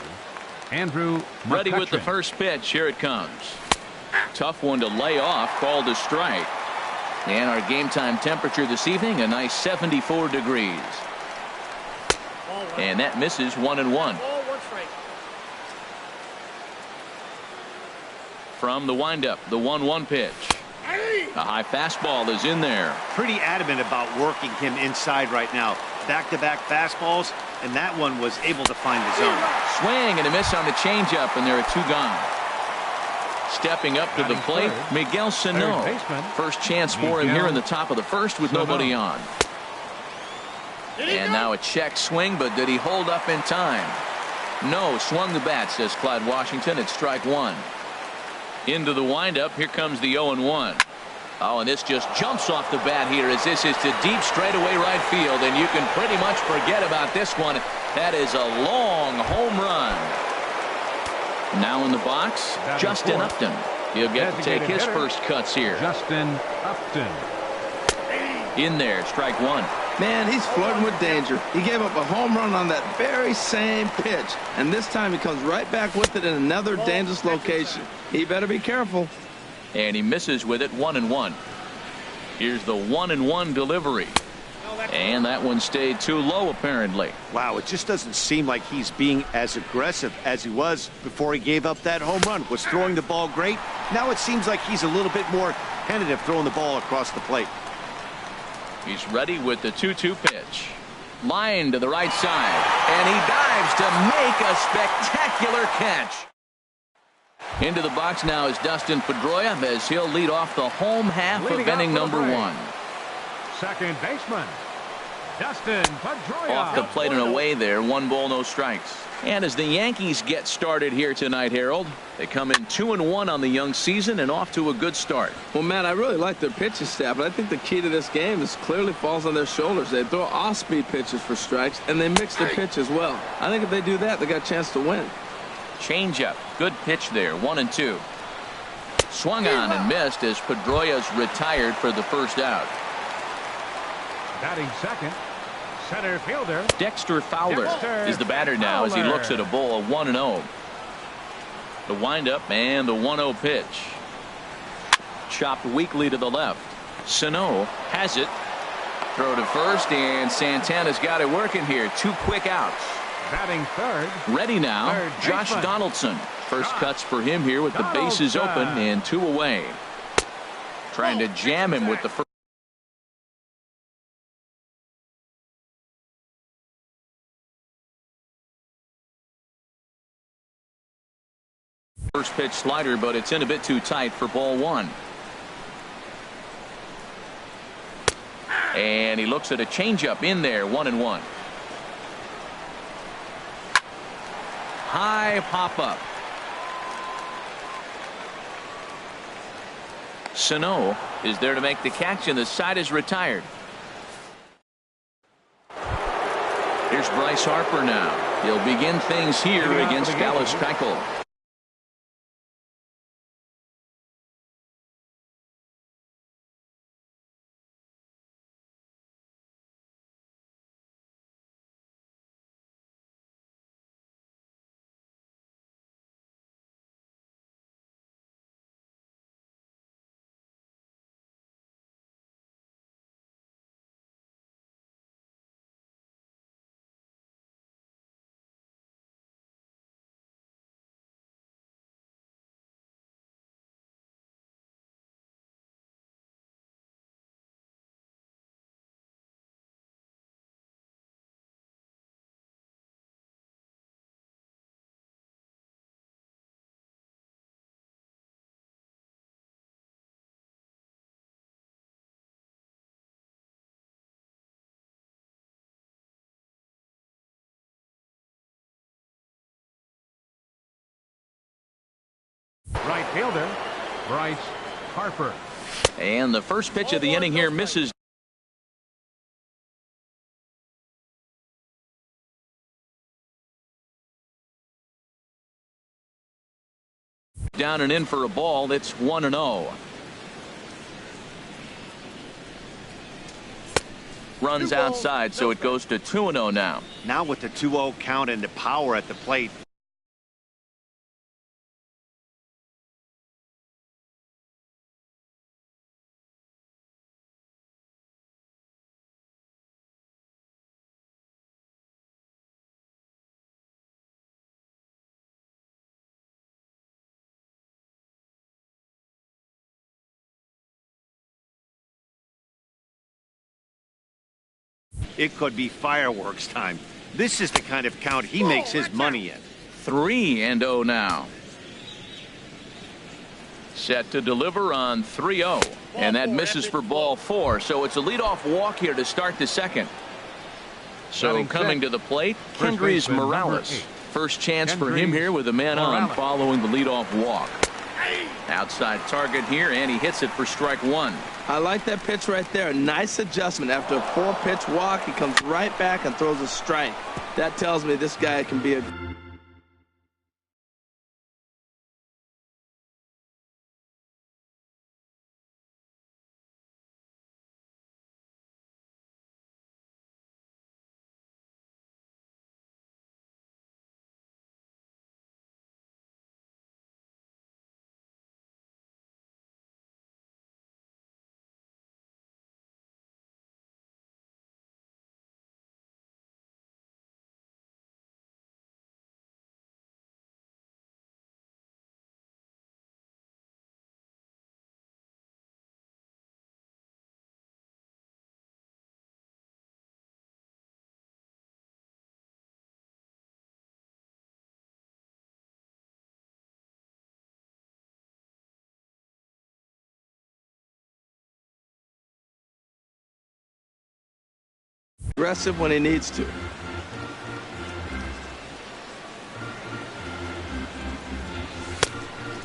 Andrew McCutchen. Ready with the first pitch. Here it comes. Tough one to lay off, called a strike. And our game time temperature this evening, a nice 74 degrees. And that misses 1-1. From the windup, the 1-1 pitch. A high fastball is in there. Pretty adamant about working him inside right now. Back-to-back fastballs, and that one was able to find the zone. Swing and a miss on the changeup, and there are two gone. Stepping up to the plate, Miguel Sano. First chance for him here in the top of the first with nobody on. And now a check swing, but did he hold up in time? No, swung the bat, says Clyde Washington. It's strike one. Into the windup, here comes the 0-1. Oh, and this just jumps off the bat here as this is to deep straightaway right field, and you can pretty much forget about this one. That is a long home run. Now in the box, Justin Upton. He'll get to take his first cuts here. Justin Upton. In there, strike one. Man, he's flirting with danger. He gave up a home run on that very same pitch, and this time he comes right back with it in another dangerous location. He better be careful. And he misses with it, 1-1. Here's the 1-1 delivery. And that one stayed too low, apparently. Wow, it just doesn't seem like he's being as aggressive as he was before he gave up that home run. Was throwing the ball great. Now it seems like he's a little bit more tentative throwing the ball across the plate. He's ready with the 2-2 pitch. Line to the right side. And he dives to make a spectacular catch. Into the box now is Dustin Pedroia as he'll lead off the home half of inning number one. Second baseman, Dustin Pedroia. Off the plate and away there. 1 ball, no strikes. And as the Yankees get started here tonight, Harold, they come in 2-1 on the young season and off to a good start. Well, Matt, I really like their pitching staff, but I think the key to this game is clearly falls on their shoulders. They throw off-speed pitches for strikes, and they mix their pitch as well. I think if they do that, they got a chance to win. Changeup. Good pitch there. 1-2. Swung on and missed as Pedroia's retired for the first out. Batting second, center fielder Dexter Fowler is the batter now as he looks at a ball of 1-0. The windup and the 1-0 pitch. Chopped weakly to the left. Sano has it. Throw to first, and Santana's got it working here. 2 quick outs. Batting third. Ready now, Josh Donaldson. First cuts for him here with the bases open and 2 away. Trying to jam him with the first. First pitch slider, but it's in a bit too tight for ball one. And he looks at a changeup in there, 1-1. High pop up. Sano is there to make the catch, and the side is retired. Here's Bryce Harper now. He'll begin things here against Dallas Keuchel. fielder, Bryce Harper. And the first pitch of the inning here misses. Down and in for a ball. It's 1-0. Runs outside, so it goes to 2-0 now. Now with the 2-0 count and the power at the plate. It could be fireworks time. This is the kind of count he makes his money in. 3-0 now. Set to deliver on 3-0. And that misses for ball 4. So it's a leadoff walk here to start the second. So coming to the plate, Kendrys Morales. First chance for him here with a man on following the leadoff walk. Outside target here, and he hits it for strike 1. I like that pitch right there. Nice adjustment. After a 4-pitch walk, he comes right back and throws a strike. That tells me this guy can be a... aggressive when he needs to.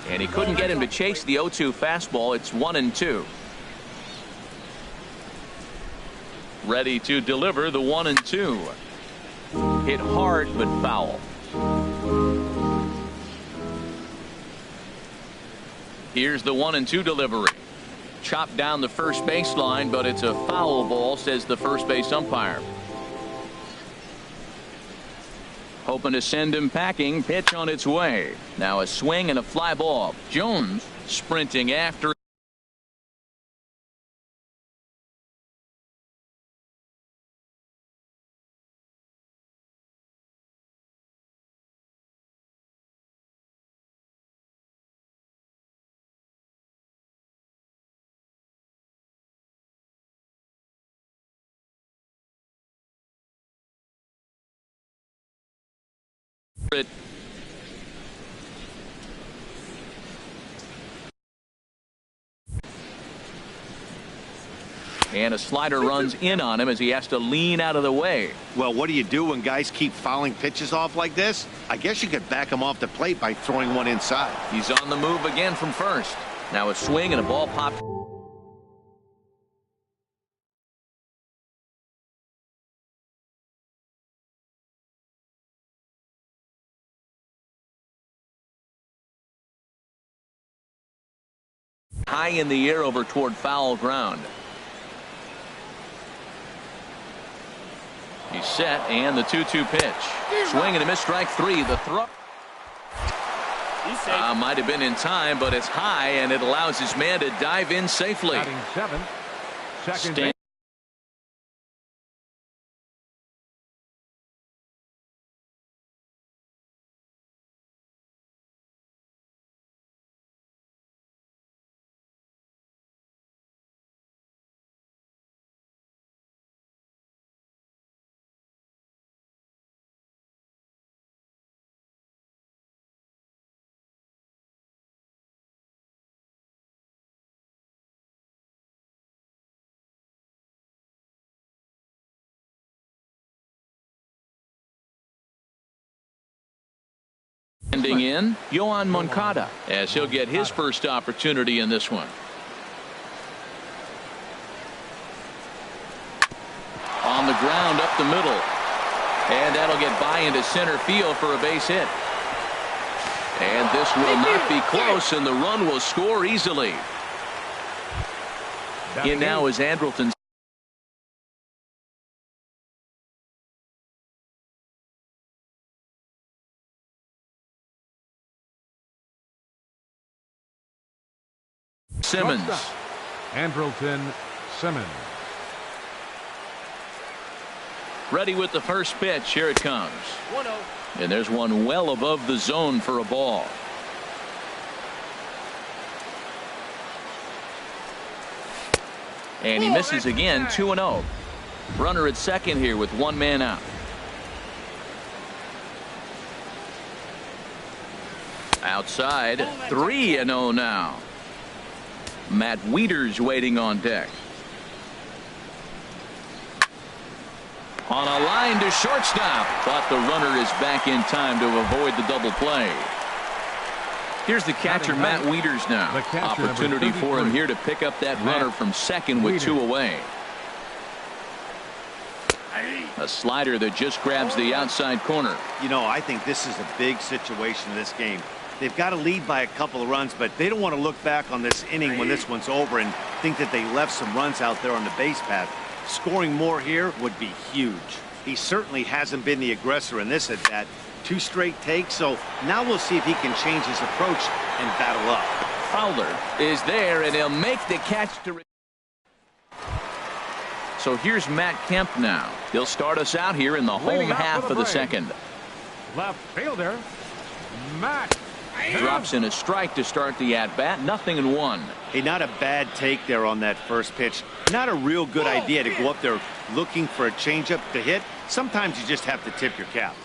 And he couldn't get him to chase the 0-2 fastball. It's 1-2. Ready to deliver the 1-2. Hit hard but foul. Here's the 1-2 delivery. Chopped down the first baseline, but it's a foul ball, says the first base umpire. Hoping to send him packing. Pitch on its way. Now a swing and a fly ball. Jones sprinting after. It. And a slider runs in on him as he has to lean out of the way. Well, what do you do when guys keep fouling pitches off like this? I guess you could back him off the plate by throwing one inside. He's on the move again from first. Now a swing and a ball popped. High in the air over toward foul ground. He's set, and the 2-2 pitch. Swing and a miss, strike 3. The throw might have been in time, but it's high, and it allows his man to dive in safely. Batting 7th, second. Grounding in, Yohan Moncada, as he'll get his first opportunity in this one. On the ground up the middle. And that'll get by into center field for a base hit. And this will not be close, and the run will score easily. In now is Andrelton. Simmons. Andrelton Simmons. Ready with the first pitch. Here it comes. 1-0. And there's one well above the zone for a ball. And he misses again. 2-0. Runner at second here with one man out. Outside. 3-0 now. Matt Wieters waiting on deck. On a line to shortstop, but the runner is back in time to avoid the double play. Here's the catcher, Matt Wieters now. Opportunity for him here to pick up that runner from second with 2 away. A slider that just grabs the outside corner. You know, I think this is a big situation in this game. They've got to lead by a couple of runs, but they don't want to look back on this inning when this one's over and think that they left some runs out there on the base path. Scoring more here would be huge. He certainly hasn't been the aggressor in this at bat. 2 straight takes, so now we'll see if he can change his approach and battle up. Fowler is there, and he'll make the catch to. So here's Matt Kemp now. He'll start us out here in the home half of the second. Left fielder, Matt. Drops in a strike to start the at-bat. 0-1. Hey, not a bad take there on that first pitch. Not a real good idea to go up there looking for a changeup to hit. Sometimes you just have to tip your cap.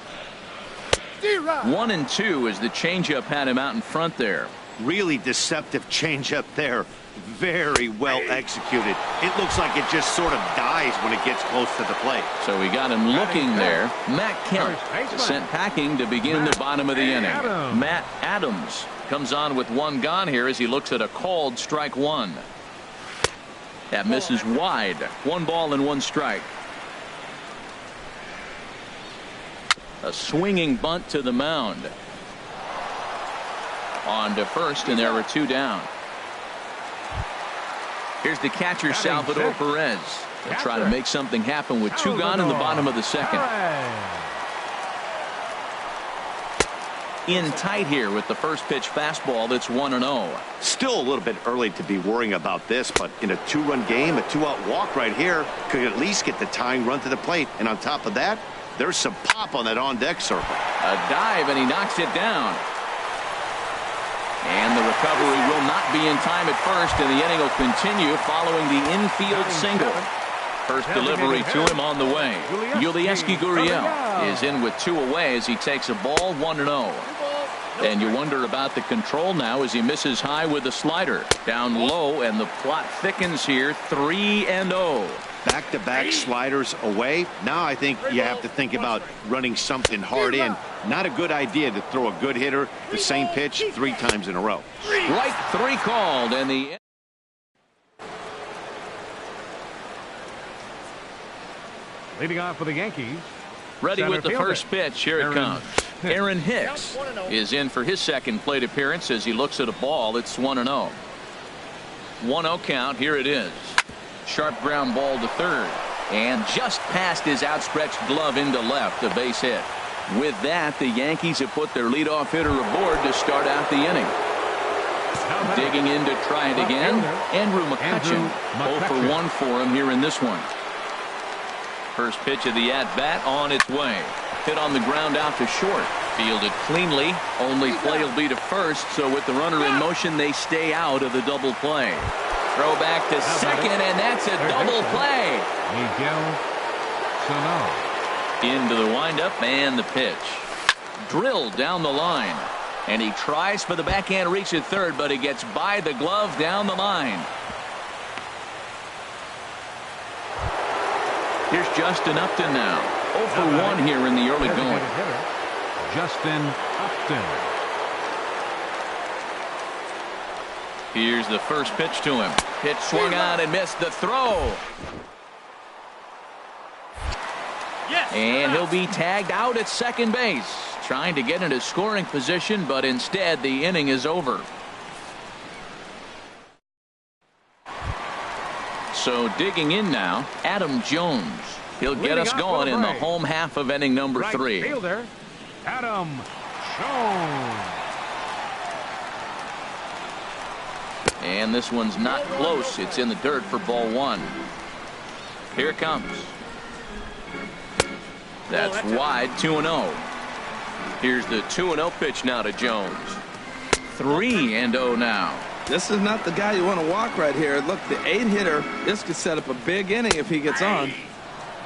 1-2 as the changeup had him out in front there. Really deceptive changeup there. Very well executed. It looks like it just sort of dies when it gets close to the plate. So we got him looking there. Matt Kemp sent packing to begin the bottom of the inning. Matt Adams comes on with 1 gone here as he looks at a called strike 1. That misses wide. 1 ball and 1 strike. A swinging bunt to the mound. On to first, and there were 2 down. Here's the catcher, Salvador Perez. He'll try to make something happen with 2 gone in the bottom of the second. In tight here with the first pitch fastball. That's 1-0. Still a little bit early to be worrying about this, but in a 2-run game, a 2-out walk right here could at least get the tying run to the plate. And on top of that, there's some pop on that on-deck circle. A dive, and he knocks it down. And the recovery will not be in time at first, and the inning will continue following the infield single. First delivery to him on the way. Yulieski Gurriel is in with 2 away as he takes a ball. 1-0. And you wonder about the control now as he misses high with the slider. Down low, and the plot thickens here. 3-0. Back-to-back sliders away. Now I think you have to think about running something hard in. Not a good idea to throw a good hitter the same pitch 3 times in a row. Strike 3 called, and the Leading off for the Yankees. ready with the fielder. First pitch. Here it comes. Aaron Hicks is in for his second plate appearance as he looks at a ball. It's 1-0. 1-0 count. Here it is. Sharp ground ball to third, and just past his outstretched glove into left, a base hit. With that, the Yankees have put their leadoff hitter aboard to start out the inning. Digging in to try it again, Andrew McCutchen. 0 for 1 for him here in this one. First pitch of the at-bat on its way. Hit on the ground out to short. Fielded cleanly. Only play will be to first, so with the runner in motion, they stay out of the double play. Throw back to second, and that's a double play. Miguel Sano. Into the windup and the pitch. Drilled down the line. And he tries for the backhand reach at third, but he gets by the glove down the line. Here's Justin Upton now. 0 for 1 here in the early going. Justin Upton. Here's the first pitch to him. Pitch swung on and missed the throw. And he'll be tagged out at second base, trying to get into scoring position, but instead the inning is over. So digging in now, Adam Jones. He'll get us going in the home half of inning number 3. Fielder, Adam Jones. And this one's not close. It's in the dirt for ball 1. Here it comes. That's wide, 2-0. Here's the 2-0 pitch now to Jones. 3-0 now. This is not the guy you want to walk right here. Look, the 8-hitter, this could set up a big inning if he gets on.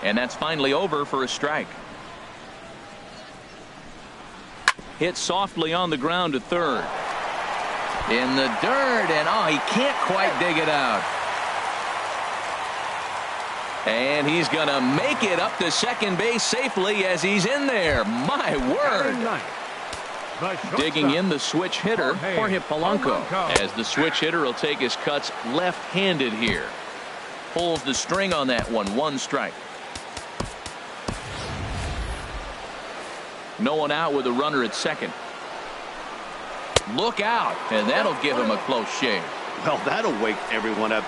And that's finally over for a strike. Hit softly on the ground to third. In the dirt, and he can't quite dig it out. And he's going to make it up to second base safely as he's in there. My word. Digging in the switch hitter, Jorge Polanco, as the switch hitter will take his cuts left-handed here. Pulls the string on that one. 1 strike. No one out with a runner at second. Look out, and that'll give him a close shave. Well, that'll wake everyone up.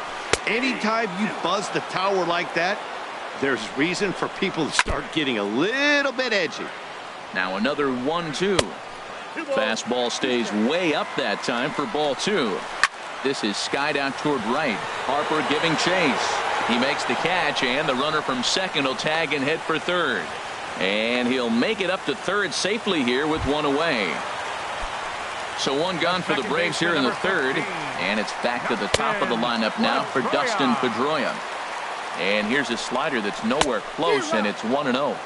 Anytime you buzz the tower like that, there's reason for people to start getting a little bit edgy. Now another 1-2. Fastball stays way up that time for ball 2. This is skied out toward right. Harper giving chase. He makes the catch, and the runner from second will tag and head for third. And he'll make it up to third safely here with 1 away. So 1 gone for the Braves here in the third, and it's back to the top of the lineup now for Dustin Pedroia. And here's a slider that's nowhere close, and it's 1-0.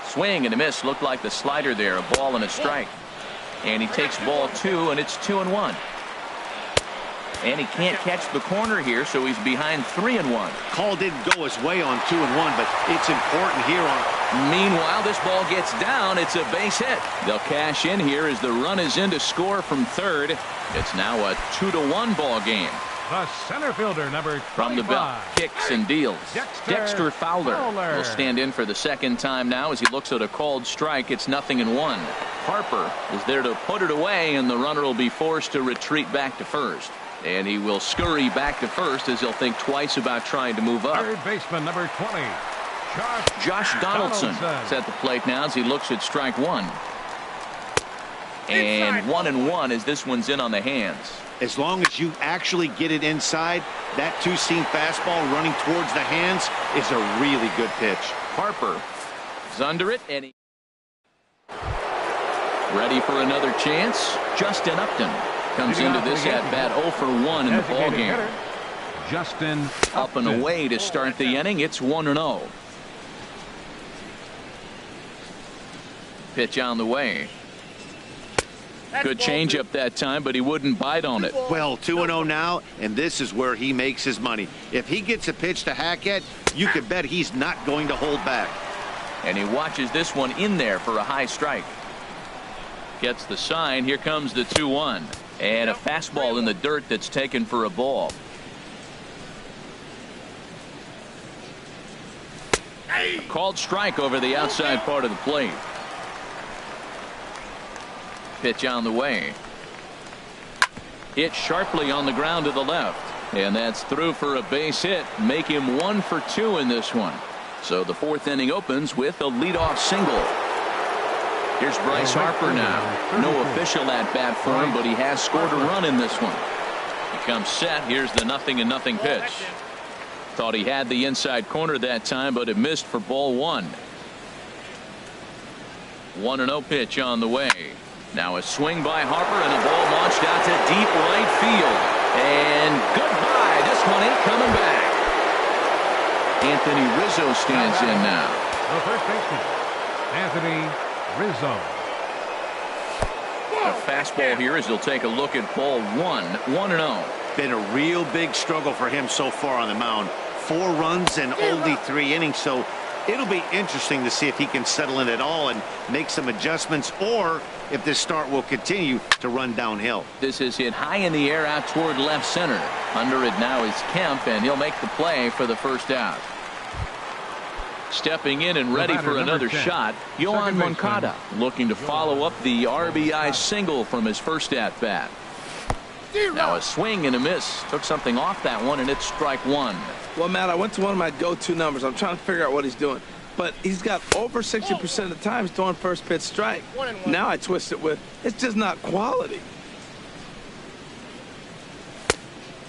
Swing and a miss. Looked like the slider there, a ball and a strike. And he takes ball 2, and it's 2-1. And he can't catch the corner here, so he's behind 3-1. Call didn't go his way on 2-1, but it's important here on. Meanwhile, this ball gets down. It's a base hit. They'll cash in here as the run is in to score from third. It's now a 2-1 ball game. The center fielder, number 25. From the belt, kicks and deals. Dexter Fowler will stand in for the second time now as he looks at a called strike. It's 0-1. Harper is there to put it away, and the runner will be forced to retreat back to first. And he will scurry back to first as he'll think twice about trying to move up. Third baseman, number 20. Josh Donaldson is at the plate now as he looks at strike 1. And 1-1 as this one's in on the hands. As long as you actually get it inside, that 2-seam fastball running towards the hands is a really good pitch. Harper is under it, and he ready for another chance. Justin Upton comes into this at bat 0 for 1 in the ball game. Justin up and away to start the inning. It's 1-0. Pitch on the way. Good changeup that time, but he wouldn't bite on it. Well, 2-0 now, and this is where he makes his money. If he gets a pitch to hack at, you can bet he's not going to hold back. And he watches this one in there for a high strike. Gets the sign. Here comes the 2-1. And a fastball in the dirt that's taken for a ball. A called strike over the outside part of the plate. Pitch on the way. Hit sharply on the ground to the left. And that's through for a base hit. Make him 1 for 2 in this one. So the 4th inning opens with a leadoff single. Here's Bryce Harper now. No official at bat for him, but he has scored a run in this one. He comes set. Here's the 0-0 pitch. Thought he had the inside corner that time, but it missed for ball 1. 1-0 pitch on the way. Now a swing by Harper and a ball launched out to deep right field. And goodbye. This one ain't coming back. Anthony Rizzo stands in now. The first baseman, Anthony Rizzo. A fastball here as he'll take a look at ball 1. 1-0. Been a real big struggle for him so far on the mound. 4 runs and only 3 innings, so It'll be interesting to see if he can settle in at all and make some adjustments, or if this start will continue to run downhill. This is hit high in the air out toward left center. Under it now is Kemp, and he'll make the play for the first out. Stepping in and ready for another shot, Yohan Moncada, looking to follow up the RBI single from his first at-bat. Now a swing and a miss. Took something off that one, and it's strike one. Well, Matt, I went to one of my go-to numbers. I'm trying to figure out what he's doing. But he's got over 60% of the time he's throwing first pitch strike. Now I twist it with, it's just not quality.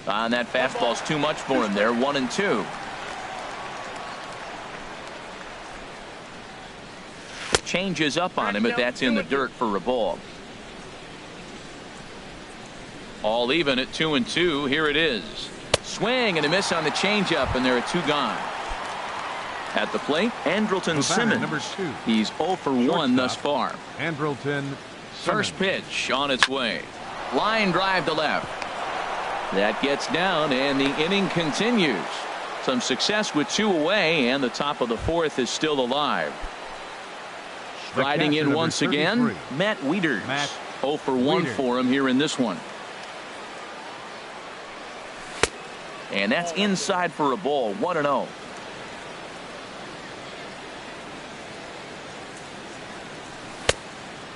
And that fastball's too much for him there. 1-2. Changes up on him, but that's in the dirt for a ball. All even at 2-2. Here it is. Swing and a miss on the changeup, and there are two gone. At the plate, Andrelton Simmons. Number 2. He's 0 for 1 thus far. Andrelton Simmons. First pitch on its way. Line drive to left. That gets down, and the inning continues. Some success with 2 away, and the top of the 4th is still alive. Riding in once again, Matt Wieters. 0 for 1 for him here in this one. And that's inside for a ball. 1-0.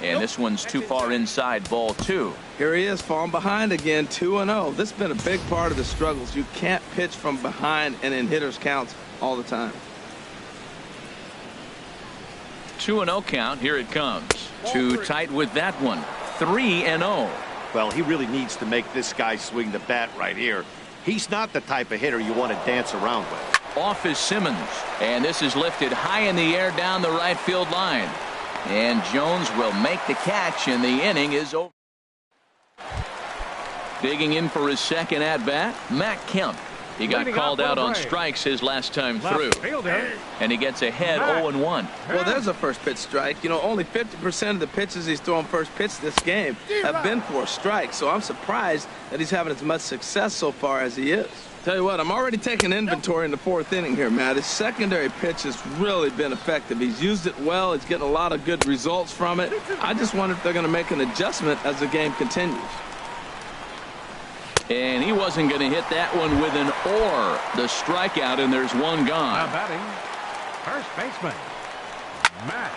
And this one's too far inside, ball 2. Here he is, falling behind again, 2-0. This has been a big part of the struggles. You can't pitch from behind and in hitters' counts all the time. 2-0 count. Here it comes. Too tight with that one. 3-0. Well, he really needs to make this guy swing the bat right here. He's not the type of hitter you want to dance around with. Off is Simmons, and this is lifted high in the air down the right field line. And Jones will make the catch, and the inning is over. Digging in for his second at-bat, Matt Kemp. He got called out on strikes his last time through. And he gets ahead 0-1. Well, there's a first pitch strike. You know, only 50% of the pitches he's throwing first pitch this game have been for strikes. So I'm surprised that he's having as much success so far as he is. Tell you what, I'm already taking inventory in the 4th inning here, Matt. His secondary pitch has really been effective. He's used it well. He's getting a lot of good results from it. I just wonder if they're going to make an adjustment as the game continues. And he wasn't going to hit that one with an or. The strikeout, and there's one gone. Now batting, first baseman, Matt.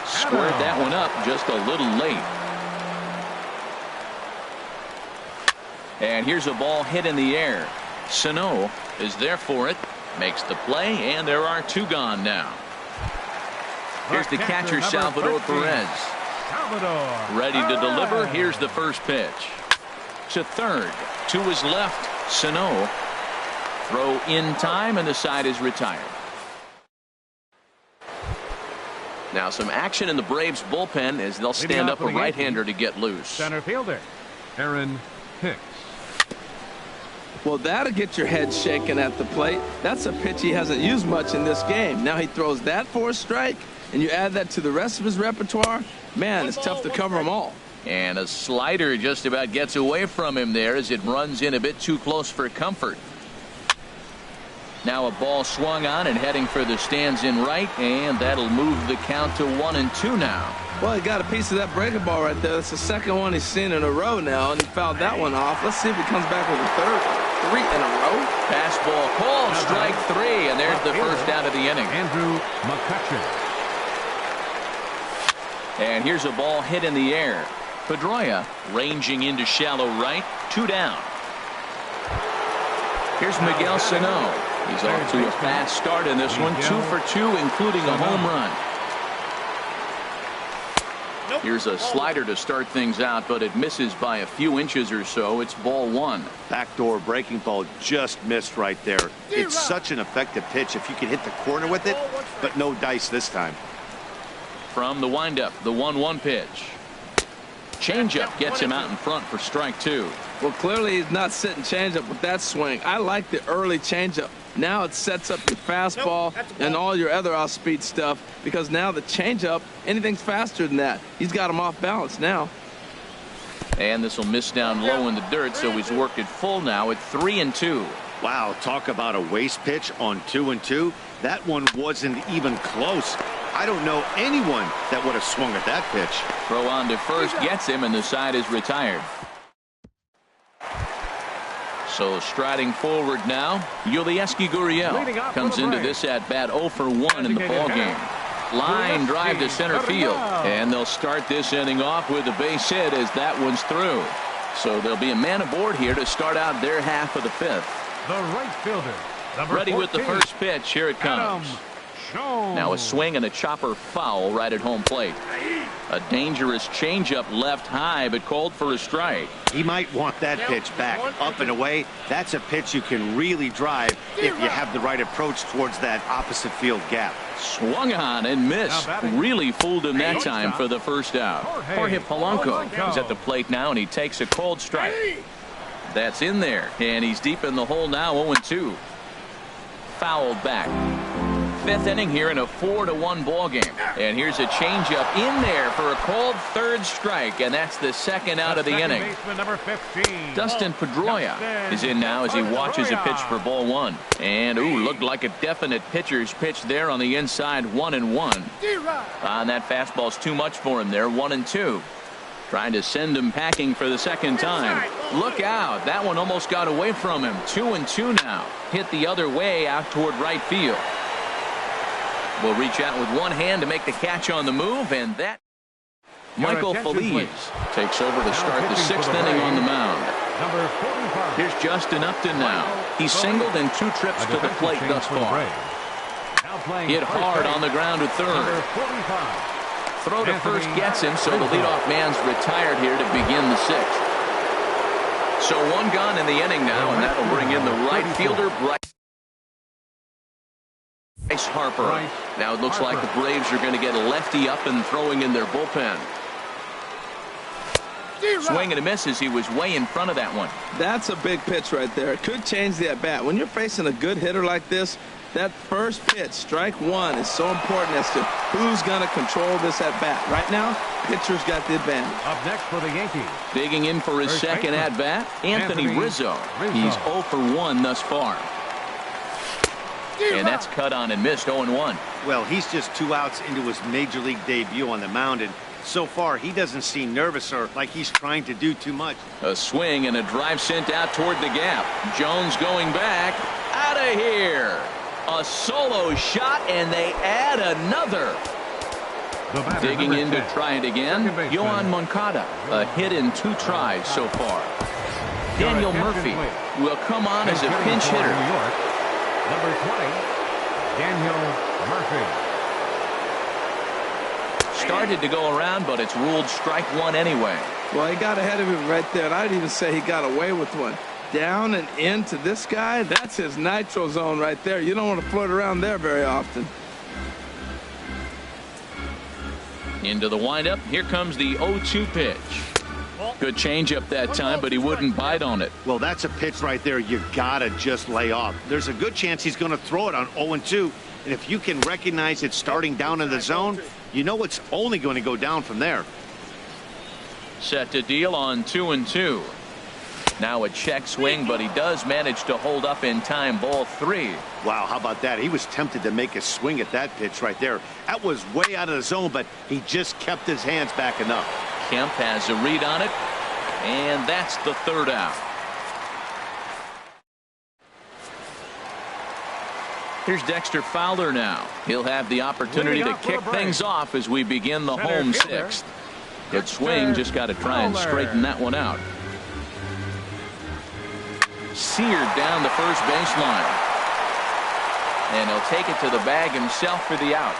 Squared that one up just a little late. And here's a ball hit in the air. Sano is there for it. Makes the play, and there are two gone now. Here's the catcher, Salvador Perez. Ready to deliver. Here's the first pitch. To third. To his left, Sano. Throw in time, and the side is retired. Now some action in the Braves bullpen as they'll stand up a right-hander to get loose. Center fielder, Aaron Hicks. Well, that'll get your head shaken at the plate. That's a pitch he hasn't used much in this game. Now he throws that for a strike, and you add that to the rest of his repertoire. Man, it's tough to cover them all. And a slider just about gets away from him there as it runs in a bit too close for comfort. Now a ball swung on and heading for the stands in right, and that'll move the count to 1-2 now. Well, he got a piece of that breaking ball right there. That's the second one he's seen in a row now, and he fouled that one off. Let's see if he comes back with a third. 3 in a row. Fastball called, strike 3, and there's the first out of the inning. Andrew McCutcheon. And here's a ball hit in the air. Pedroia ranging into shallow right, 2 down. Here's Miguel Sano. He's off to a fast start in this one, 2 for 2, including a home run. Here's a slider to start things out, but it misses by a few inches or so. It's ball 1. Backdoor breaking ball just missed right there. It's such an effective pitch if you can hit the corner with it, but no dice this time. From the windup, the 1-1 pitch. Changeup gets him out in front for strike 2. Well, clearly he's not sitting changeup with that swing. I like the early changeup. Now it sets up your fastball and all your other off-speed stuff, because now the changeup, anything's faster than that. He's got him off balance now. And this will miss down low in the dirt, so he's worked it full now at 3-2. Wow, talk about a waste pitch on 2-2. That one wasn't even close. I don't know anyone that would have swung at that pitch. Throw on to first gets him, and the side is retired. So striding forward now, Yulieski Gurriel comes into this at bat 0 for 1 in the ball game. Line drive to center field, and they'll start this inning off with a base hit as that one's through. So there'll be a man aboard here to start out their half of the fifth. The right fielder, number Ready 14, with the first pitch. Here it comes. Now a swing and a chopper foul right at home plate. A dangerous changeup left high, but called for a strike. He might want that pitch back, up and away. That's a pitch you can really drive if you have the right approach towards that opposite field gap. Swung on and missed. Really fooled him that time for the first out. Jorge Polanco is at the plate now, and he takes a called strike. That's in there, and he's deep in the hole now, 0-2. Fouled back. Fifth inning here in a 4-1 ball game. And here's a changeup in there for a called third strike, and that's the second out of the inning. Number 15, Dustin Pedroia is in now as he watches a pitch for ball one. And looked like a definite pitcher's pitch there on the inside, 1-1. And that fastball's too much for him there, 1-2. Trying to send him packing for the second time. Look out, that one almost got away from him. 2-2 now. Hit the other way out toward right field. Will reach out with one hand to make the catch on the move, and that Michael Feliz takes over to start the sixth inning on the mound. Number 45. Here's Justin Upton now. He's singled in 2 trips to the plate thus far. Hit hard on the ground to third. Throw to first gets him, so the leadoff man's retired here to begin the sixth. So one gone in the inning now, and that'll bring in the right fielder, Bryce Harper. Now it looks like the Braves are going to get a lefty up and throwing in their bullpen. Swing and a miss as he was way in front of that one. That's a big pitch right there. It could change the at-bat. When you're facing a good hitter like this, that first pitch, strike one, is so important as to who's going to control this at-bat. Right now, pitcher's got the advantage. Up next for the Yankees. Digging in for his second at-bat, Anthony Rizzo. He's 0 for 1 thus far. And that's cut on and missed, 0-1. Well, he's just 2 outs into his major league debut on the mound, and so far he doesn't seem nervous or like he's trying to do too much. A swing and a drive sent out toward the gap. Jones going back. Out of here. A solo shot, and they add another. Digging in to try it again. Yohan Moncada. A hit in 2 tries so far. Daniel Murphy will come on as a pinch hitter. Number 20, Daniel Murphy. Started to go around, but it's ruled strike one anyway. Well, he got ahead of him right there, and I'd even say he got away with one. Down and into this guy, that's his nitro zone right there. You don't want to float around there very often. Into the windup. Here comes the 0-2 pitch. Good changeup that time, but he wouldn't bite on it. Well, that's a pitch right there you gotta just lay off. There's a good chance he's going to throw it on 0-2, and if you can recognize it starting down in the zone, you know it's only going to go down from there. Set to deal on 2-2. Now a check swing, but he does manage to hold up in time, ball 3. Wow, how about that? He was tempted to make a swing at that pitch right there. That was way out of the zone, but he just kept his hands back enough. Kemp has a read on it, and that's the third out. Here's Dexter Fowler now. He'll have the opportunity to kick things off as we begin the home sixth. Good swing, just got to try and straighten that one out. Seared down the first baseline. And he'll take it to the bag himself for the out.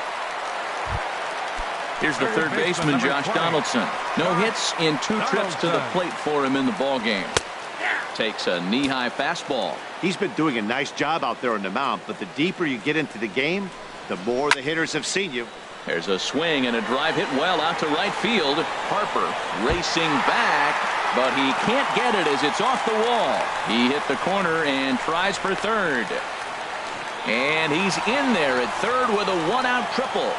Here's the third baseman, Josh Donaldson. No hits in 2 trips to the plate for him in the ball game. Takes a knee-high fastball. He's been doing a nice job out there on the mound, but the deeper you get into the game, the more the hitters have seen you. There's a swing and a drive hit well out to right field. Harper racing back, but he can't get it as it's off the wall. He hit the corner and tries for third. And he's in there at third with a 1-out triple.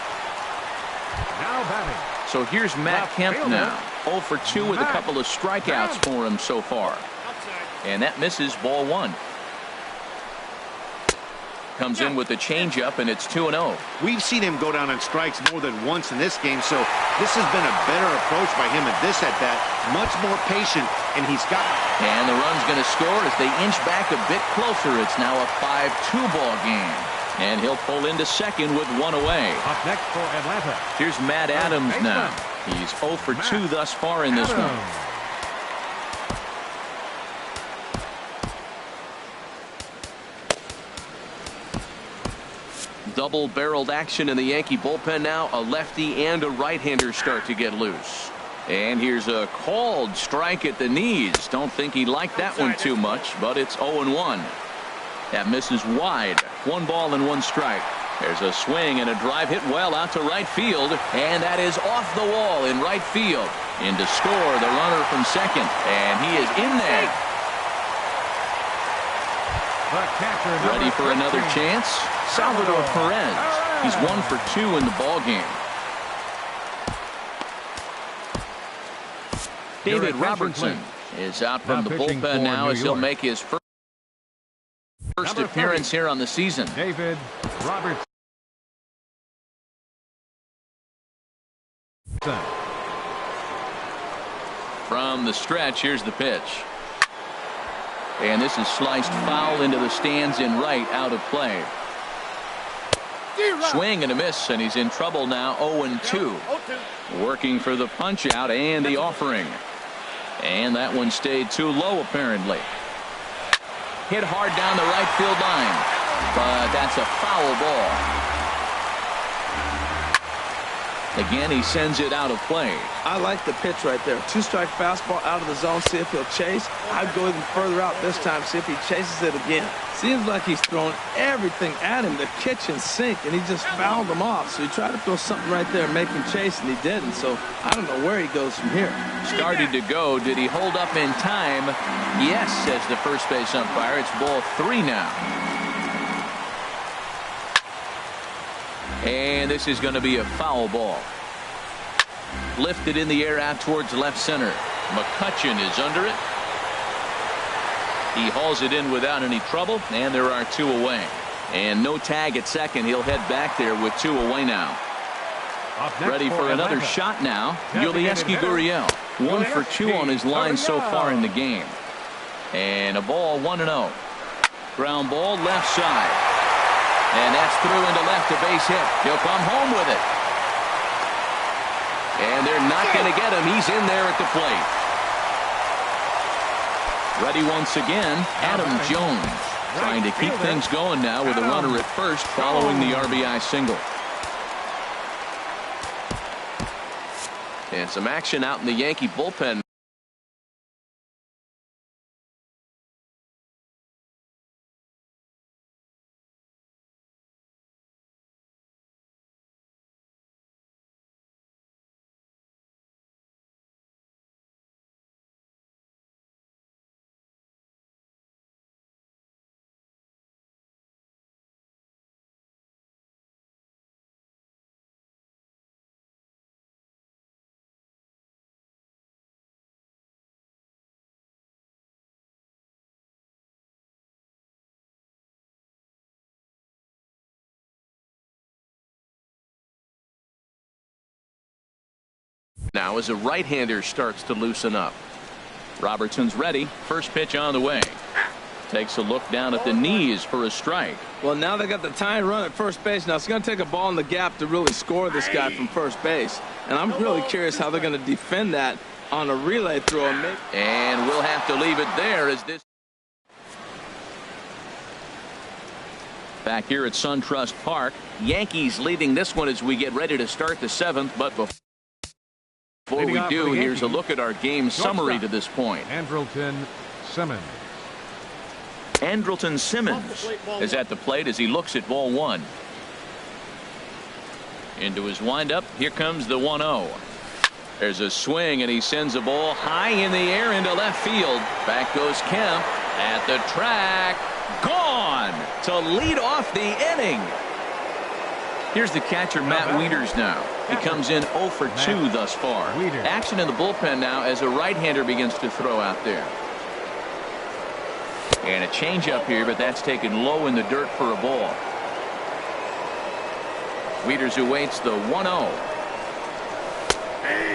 Now batting. So here's Matt Kemp now. 0 for 2 with a couple of strikeouts for him so far. And that misses, ball 1. Comes in with the changeup, and it's 2-0. We've seen him go down on strikes more than once in this game, so this has been a better approach by him at this at-bat. Much more patient, and he's got... And the run's going to score as they inch back a bit closer. It's now a 5-2 ball game. And he'll pull into second with one away. Up next for Atlanta. Here's Matt Adams now. He's 0 for 2 thus far in this one. Double-barreled action in the Yankee bullpen now. A lefty and a right-hander start to get loose. And here's a called strike at the knees. Don't think he liked that one too much, but it's 0-1. That misses wide. 1 ball and 1 strike. There's a swing and a drive hit well out to right field, and that is off the wall in right field. In to score the runner from second, and he is in there. Ready for another chance? Salvador Perez. He's 1 for 2 in the ball game. David Robertson is out from the bullpen now as he'll make his first appearance here on the season. David Robertson. From the stretch, here's the pitch. And this is sliced foul into the stands in right, out of play. Swing and a miss, and he's in trouble now. 0-2. Working for the punch out and the offering. And that one stayed too low, apparently. Hit hard down the right field line, but that's a foul ball. Again, he sends it out of play. I like the pitch right there. 2-strike fastball out of the zone. See if he'll chase. I'd go even further out this time. See if he chases it again. Seems like he's throwing everything at him, the kitchen sink, and he just fouled him off. So he tried to throw something right there, make him chase, and he didn't. So I don't know where he goes from here. Started to go. Did he hold up in time? Yes, says the first base umpire. It's ball 3 now. And this is going to be a foul ball. Lifted in the air out towards left center. McCutchen is under it. He hauls it in without any trouble, and there are 2 away. And no tag at second. He'll head back there with 2 away now. Ready for another shot now. Yulieski Gurriel. 1 for 2 on his line so far in the game. And a ball 1-0. Ground ball left side. And that's through into left, a base hit. He'll come home with it. And they're not going to get him. He's in there at the plate. Ready once again, Adam Jones. Trying to keep things going now with a runner at first following the RBI single. And some action out in the Yankee bullpen. Now as a right-hander starts to loosen up. Robertson's ready. First pitch on the way. Takes a look down at the knees for a strike. Well, now they got the tying run at first base. Now it's going to take a ball in the gap to really score this guy from first base. And I'm really curious how they're going to defend that on a relay throw. And we'll have to leave it there as this. Back here at SunTrust Park. Yankees leading this one as we get ready to start the 7th. But before we do, here's a look at our game summary to this point. Andrelton Simmons. Andrelton Simmons is at the plate as he looks at ball 1. Into his windup. Here comes the 1-0. There's a swing, and he sends a ball high in the air into left field. Back goes Kemp at the track. Gone to lead off the inning. Here's the catcher, Matt Wieters now. He comes in 0 for 2 thus far. Action in the bullpen now as a right-hander begins to throw out there. And a changeup here, but that's taken low in the dirt for a ball. Wieters awaits the 1-0.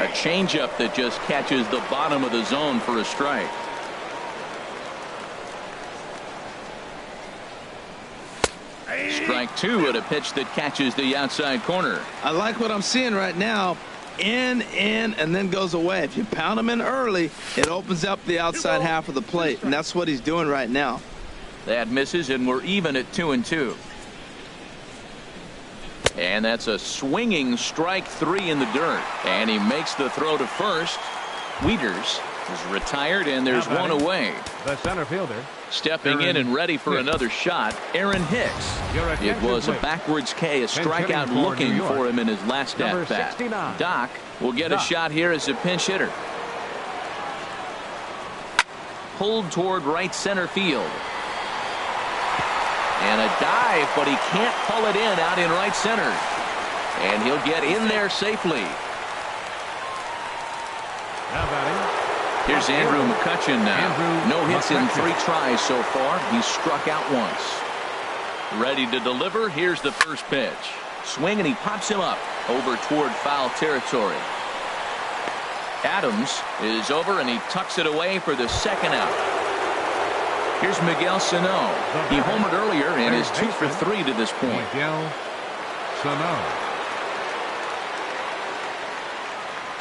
A changeup that just catches the bottom of the zone for a strike. Strike two at a pitch that catches the outside corner. I like what I'm seeing right now. In, and then goes away. If you pound him in early, it opens up the outside half of the plate, and that's what he's doing right now. That misses, and we're even at 2-2. And that's a swinging strike three in the dirt. And he makes the throw to first. Wieters is retired, and there's one away. The center fielder. Stepping in and ready for another shot, Aaron Hicks. It was a backwards K, a strikeout looking for him in his last at-bat. Doc will get a shot here as a pinch hitter. Pulled toward right center field. And a dive, but he can't pull it in out in right center. And he'll get in there safely. Here's Andrew McCutchen now. No hits in 3 tries so far. He's struck out once. Ready to deliver. Here's the first pitch. Swing, and he pops him up over toward foul territory. Adams is over, and he tucks it away for the second out. Here's Miguel Sano. He homered earlier and is 2 for 3 to this point. Miguel Sano.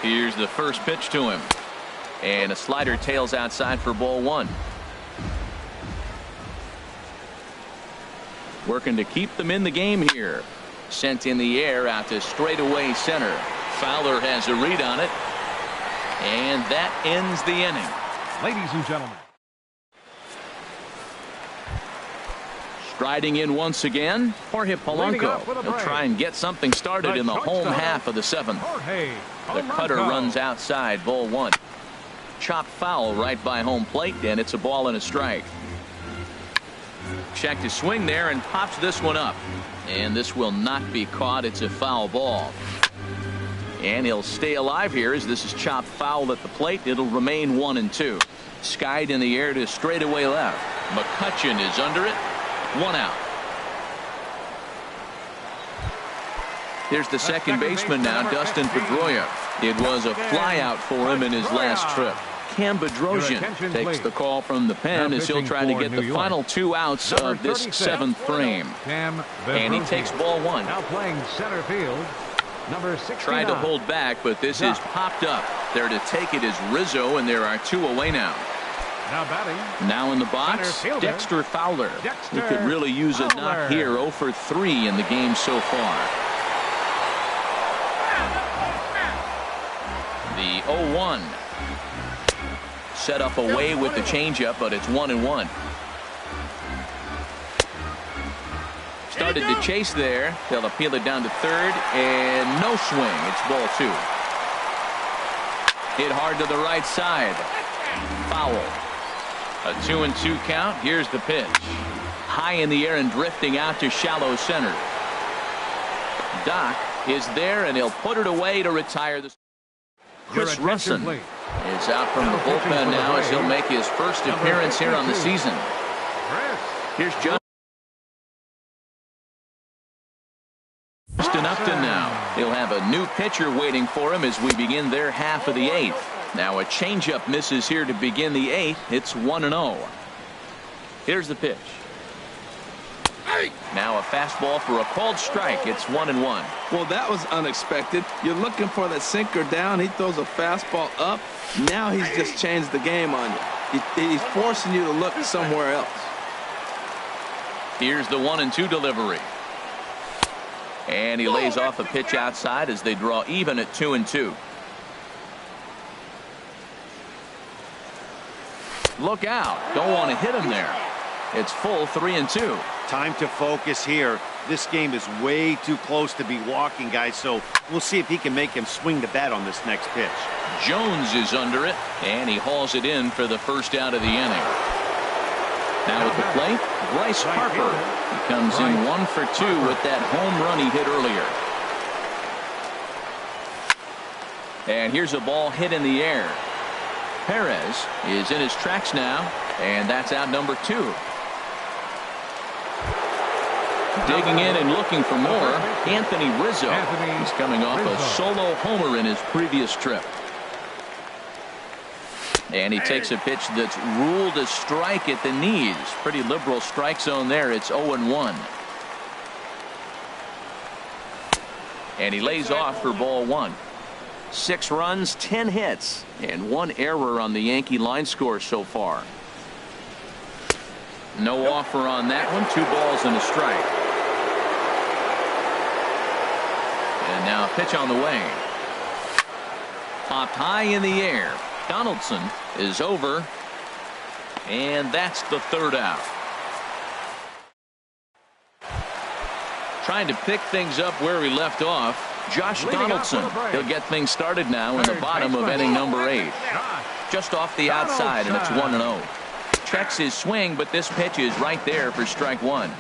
Here's the first pitch to him. And a slider tails outside for ball 1. Working to keep them in the game here. Sent in the air out to straightaway center. Fowler has a read on it. And that ends the inning. Ladies and gentlemen. Striding in once again, Jorge Polanco. He'll try and get something started in the home half of the 7th. The cutter runs outside, ball 1. Chopped foul right by home plate, and it's a ball and a strike. Checked his swing there and pops this one up. And this will not be caught. It's a foul ball. And he'll stay alive here as this is chopped foul at the plate. It'll remain 1-2. Skied in the air to straightaway left. McCutchen is under it. 1 out. Here's the second baseman now, Dustin Pedroia. It was a flyout for him in his last trip. Cam Bedrosian takes the call from the pen as he'll try to get the final 2 outs of this 7th frame. And he takes ball 1. Now playing center field, number 69. Tried to hold back, but this is popped up. There to take it is Rizzo, and there are 2 away now. Now batting. Now in the box, Dexter Fowler. He could really use a knock here. 0 for 3 in the game so far. The 0-1. Set up away with the changeup, but it's 1-1. Started to chase there. They'll appeal it down to third, and no swing. It's ball 2. Hit hard to the right side. Foul. A 2-2 count. Here's the pitch. High in the air and drifting out to shallow center. Doc is there, and he'll put it away to retire the. Chris Russin is out from the bullpen now as he'll make his first appearance here on the season. Here's Justin Upton now. He'll have a new pitcher waiting for him as we begin their half of the 8th. Now a changeup misses here to begin the 8th. It's 1-0. Here's the pitch. Now a fastball for a called strike. It's 1-1. Well, that was unexpected. You're looking for that sinker down. He throws a fastball up. Now he's just changed the game on you. He's forcing you to look somewhere else. Here's the 1-2 delivery. And he lays off a pitch outside as they draw even at 2-2. Look out. Don't want to hit him there. It's full 3-2. Time to focus here. This game is way too close to be walking, guys, so we'll see if he can make him swing the bat on this next pitch. Jones is under it, and he hauls it in for the first out of the inning. Now at the plate, Bryce Harper. He comes in 1 for 2 with that home run he hit earlier. And here's a ball hit in the air. Perez is in his tracks now, and that's out number 2. Digging in and looking for more, Anthony Rizzo. He's coming off a solo homer in his previous trip. And he takes a pitch that's ruled a strike at the knees. Pretty liberal strike zone there. It's 0-1. And he lays off for ball 1. 6 runs, 10 hits, and 1 error on the Yankee line score so far. No offer on that one. 2 balls and a strike. And now a pitch on the way. Popped high in the air. Donaldson is over, and that's the 3rd out. Trying to pick things up where we left off. Josh Donaldson. He'll get things started now in the bottom of inning number 8. Just off the outside, and it's 1-0. Checks his swing, but this pitch is right there for strike 1.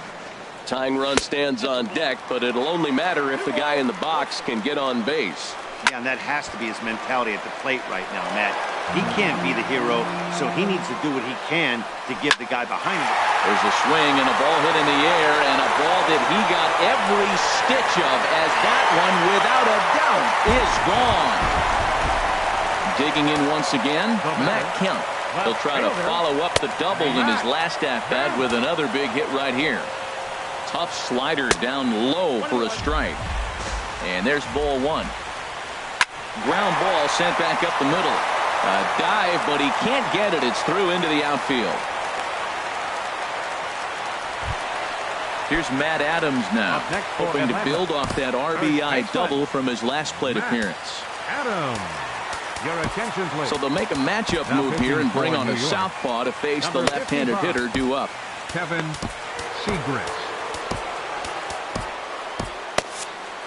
Tying run stands on deck, but it'll only matter if the guy in the box can get on base. Yeah, and that has to be his mentality at the plate right now, Matt. He can't be the hero, so he needs to do what he can to give the guy behind him. There's a swing and a ball hit in the air, and a ball that he got every stitch of, as that one, without a doubt, is gone. Digging in once again, Matt Kemp. He'll try to follow up the double in his last at-bat with another big hit right here. Tough slider down low for a strike. And there's ball 1. Ground ball sent back up the middle. A dive, but he can't get it. It's through into the outfield. Here's Matt Adams now, hoping to build off that RBI double from his last plate appearance. Adams, your attention, please. So they'll make a matchup move here and bring on a southpaw to face the left-handed hitter due up. Kevin Segrist.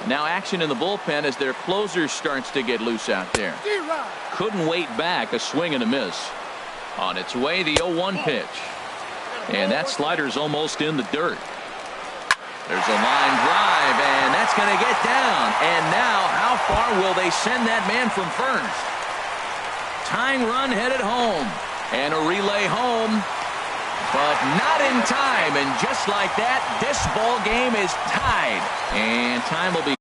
Now action in the bullpen as their closer starts to get loose out there. Couldn't wait back. A swing and a miss. On its way, the 0-1 pitch. And that slider's almost in the dirt. There's a line drive, and that's going to get down. And now, how far will they send that man from first? Tying run headed home. And a relay home. But not in time, and just like that, this ball game is tied. And time will be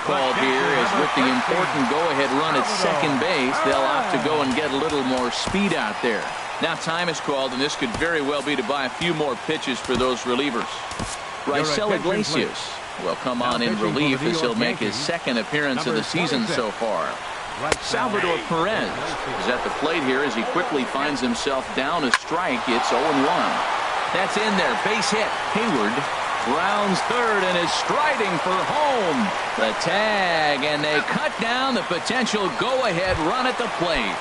called here, as with the important go-ahead run at second base, they'll opt to go and get a little more speed out there. Now time is called, and this could very well be to buy a few more pitches for those relievers. Raisel Iglesias will come on in relief as he'll make his 2nd appearance of the season so far. Salvador Perez is at the plate here as he quickly finds himself down a strike. It's 0-1. That's in there. Base hit. Hayward rounds third and is striding for home. The tag, and they cut down the potential go-ahead run at the plate.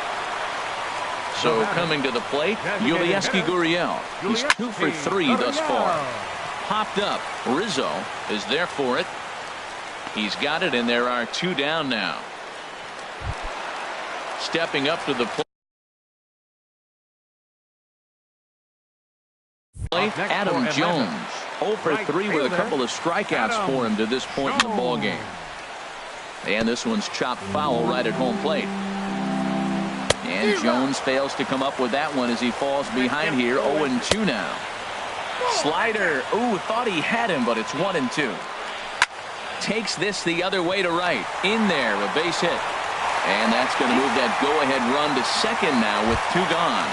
So coming to the plate, Yulieski Gurriel. He's 2 for 3 thus far. Popped up. Rizzo is there for it. He's got it, and there are 2 down now. Stepping up to the plate, Adam Jones. 0 for 3 with a couple of strikeouts for him to this point in the ball game. And this one's chopped foul right at home plate. And Jones fails to come up with that one as he falls behind here. 0-2 now. Slider. Ooh, thought he had him, but it's 1-2. Takes this the other way to right. In there, a base hit. And that's going to move that go-ahead run to second now with 2 gone.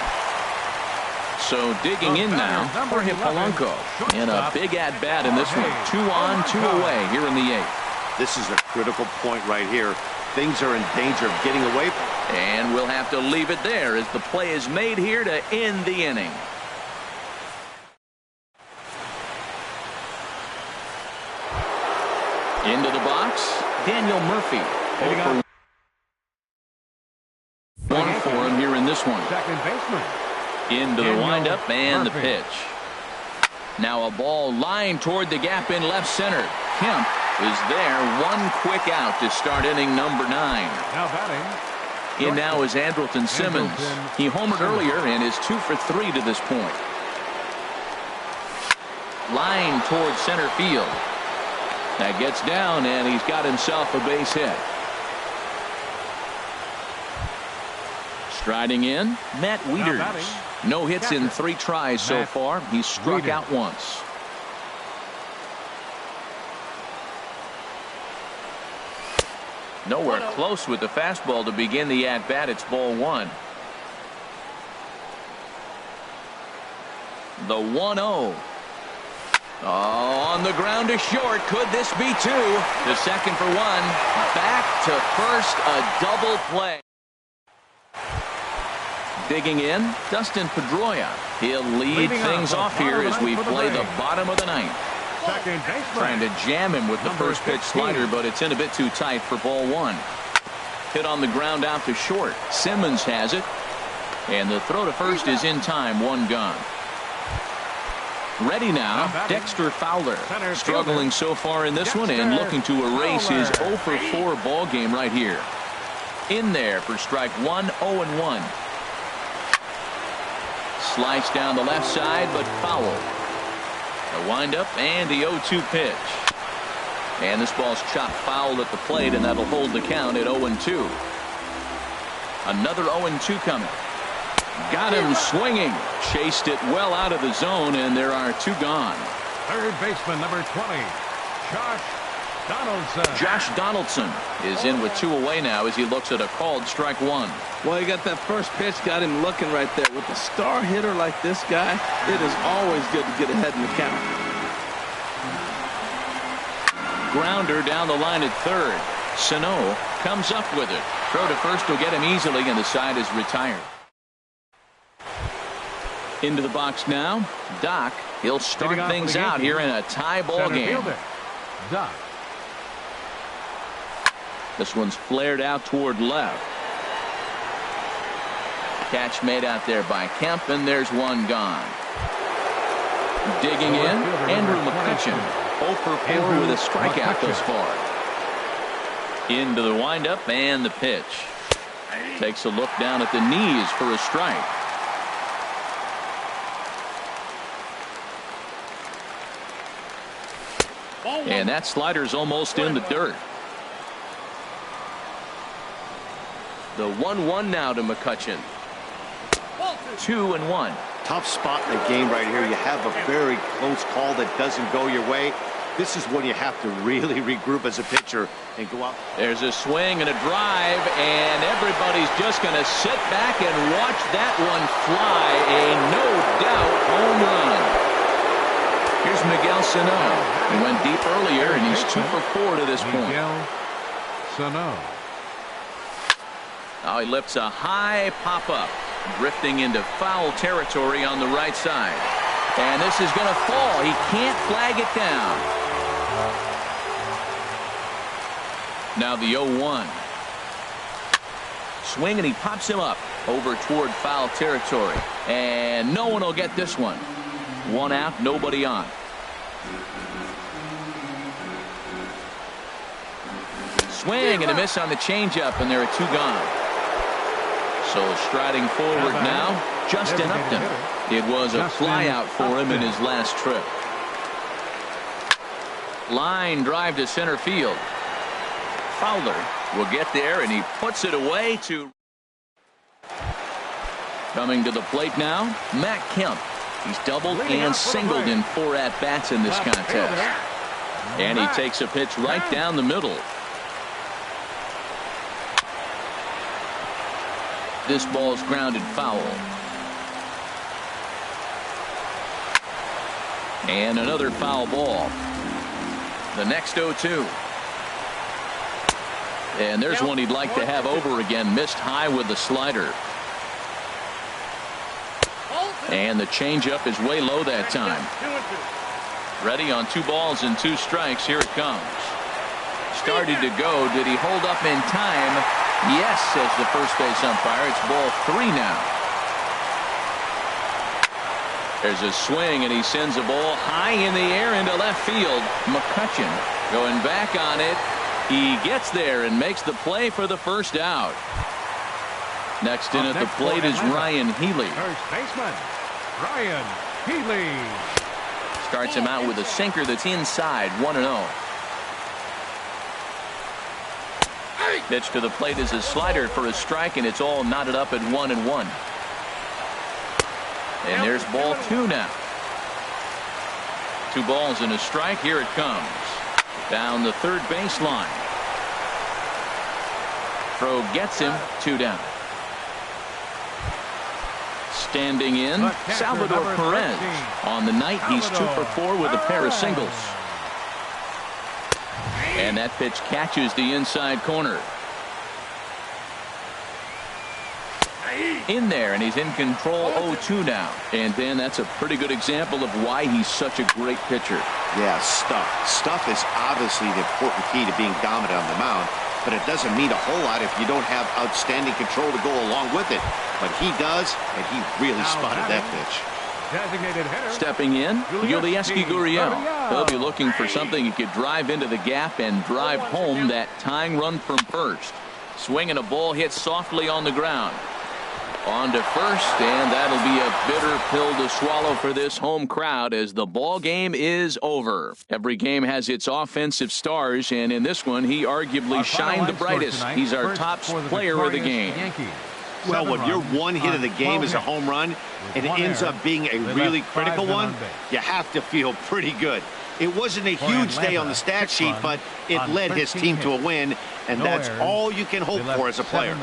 So digging in now, Jorge Polanco in a big at-bat in this one. 2 on, 2 away here in the 8th. This is a critical point right here. Things are in danger of getting away. And we'll have to leave it there as the play is made here to end the inning. Into the box, Daniel Murphy. 1 for this one. Second baseman. Into the windup and the pitch. Now a ball lined toward the gap in left center. Kemp is there. One quick out to start inning number 9. Now batting. In now is Andrelton Simmons. He homered earlier and is 2 for 3 to this point. Line toward center field. That gets down, and he's got himself a base hit. Striding in, Matt Wieters. No hits in 3 tries so far. He's struck out once. Nowhere close with the fastball to begin the at-bat. It's ball 1. The 1-0. Oh, on the ground to short. Could this be 2? To second for 1. Back to first. A double play. Digging in, Dustin Pedroia. He'll lead things off here as we play the bottom of the 9th. Second baseman. Trying to jam him with the first pitch slider, but it's in a bit too tight for ball 1. Hit on the ground out to short. Simmons has it. And the throw to first is in time. 1 gone. Ready now, Dexter Fowler. Struggling so far in this one and looking to erase his 0 for 4 ball game right here. In there for strike 1, 0-1. Slice down the left side, but foul. A windup and the 0-2 pitch. And this ball's chopped foul at the plate, and that'll hold the count at 0-2. Another 0-2 coming. Got him swinging. Chased it well out of the zone, and there are 2 gone. Third baseman, number 20, Josh Donaldson. Josh Donaldson is in with 2 away now as he looks at a called strike 1. Well, he got that first pitch, got him looking right there. With a star hitter like this guy, it is always good to get ahead in the count. Grounder down the line at third. Sano comes up with it. Throw to first will get him easily, and the side is retired. Into the box now. Doc. He'll start things out here in a tie ball game. Doc. This one's flared out toward left. Catch made out there by Kemp, and there's 1 gone. Digging in, Andrew McCutchen. 0 for 4 with a strikeout thus far. Into the windup and the pitch. Takes a look down at the knees for a strike. And that slider's almost in the dirt. The 1-1 now to McCutchen. 2-1. Tough spot in the game right here. You have a very close call that doesn't go your way. This is when you have to really regroup as a pitcher and go out. There's a swing and a drive, and everybody's just going to sit back and watch that one fly. A no-doubt home run. Here's Miguel Sano. He went deep earlier, and he's 2 for 4 to this point. Miguel Sano. Now he lifts a high pop-up, drifting into foul territory on the right side. And this is going to fall. He can't flag it down. Now the 0-1. Swing, and he pops him up over toward foul territory. And no one will get this one. 1 out, nobody on. Swing and a miss on the changeup, and there are 2 gone. So striding forward now, Justin Upton. It was a flyout for him in his last trip. Line drive to center field. Fowler will get there, and he puts it away to. Coming to the plate now, Matt Kemp. He's doubled and singled in 4 at-bats in this contest. And he takes a pitch right down the middle. This ball's grounded foul. And another foul ball. The next 0-2. And there's one he'd like to have over again. Missed high with the slider. And the changeup is way low that time. Ready on 2 balls and 2 strikes. Here it comes. Started to go. Did he hold up in time? Yes, says the first base umpire. It's ball 3 now. There's a swing, and he sends a ball high in the air into left field. McCutchen going back on it. He gets there and makes the play for the first out. Next in at the plate is Ryan Healy. First baseman, Ryan Healy. Starts him out with a sinker that's inside, 1-0. Pitch to the plate is a slider for a strike, and it's all knotted up at 1-1. And there's ball 2 now. 2 balls and a strike. Here it comes. Down the third baseline. Throw gets him. 2 down. Standing in, Salvador Perez. On the night, he's 2 for 4 with a pair of singles. And that pitch catches the inside corner. In there, and he's in control. 0-2 now. And then that's a pretty good example of why he's such a great pitcher. Yeah, stuff. Stuff is obviously the important key to being dominant on the mound, but it doesn't mean a whole lot if you don't have outstanding control to go along with it. But he does, and he really spotted that pitch. Designated hitter. Stepping in, Yulieski Gurriel. He'll be looking for something he could drive into the gap and drive home that tying run from first. Swinging a ball hit softly on the ground. On to first, and that'll be a bitter pill to swallow for this home crowd as the ball game is over. Every game has its offensive stars, and in this one, he arguably shined the brightest. He's our top player of the game. Well, when your one hit of the game is a home run, and it ends up being a really critical one, you have to feel pretty good. It wasn't a huge day on the stat sheet, but it led his team to a win, and that's all you can hope for as a player.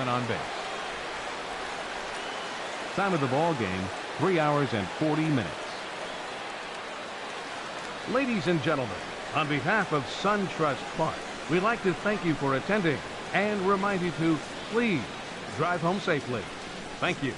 Time of the ball game, 3 hours and 40 minutes. Ladies and gentlemen, on behalf of SunTrust Park, we'd like to thank you for attending and remind you to please drive home safely. Thank you.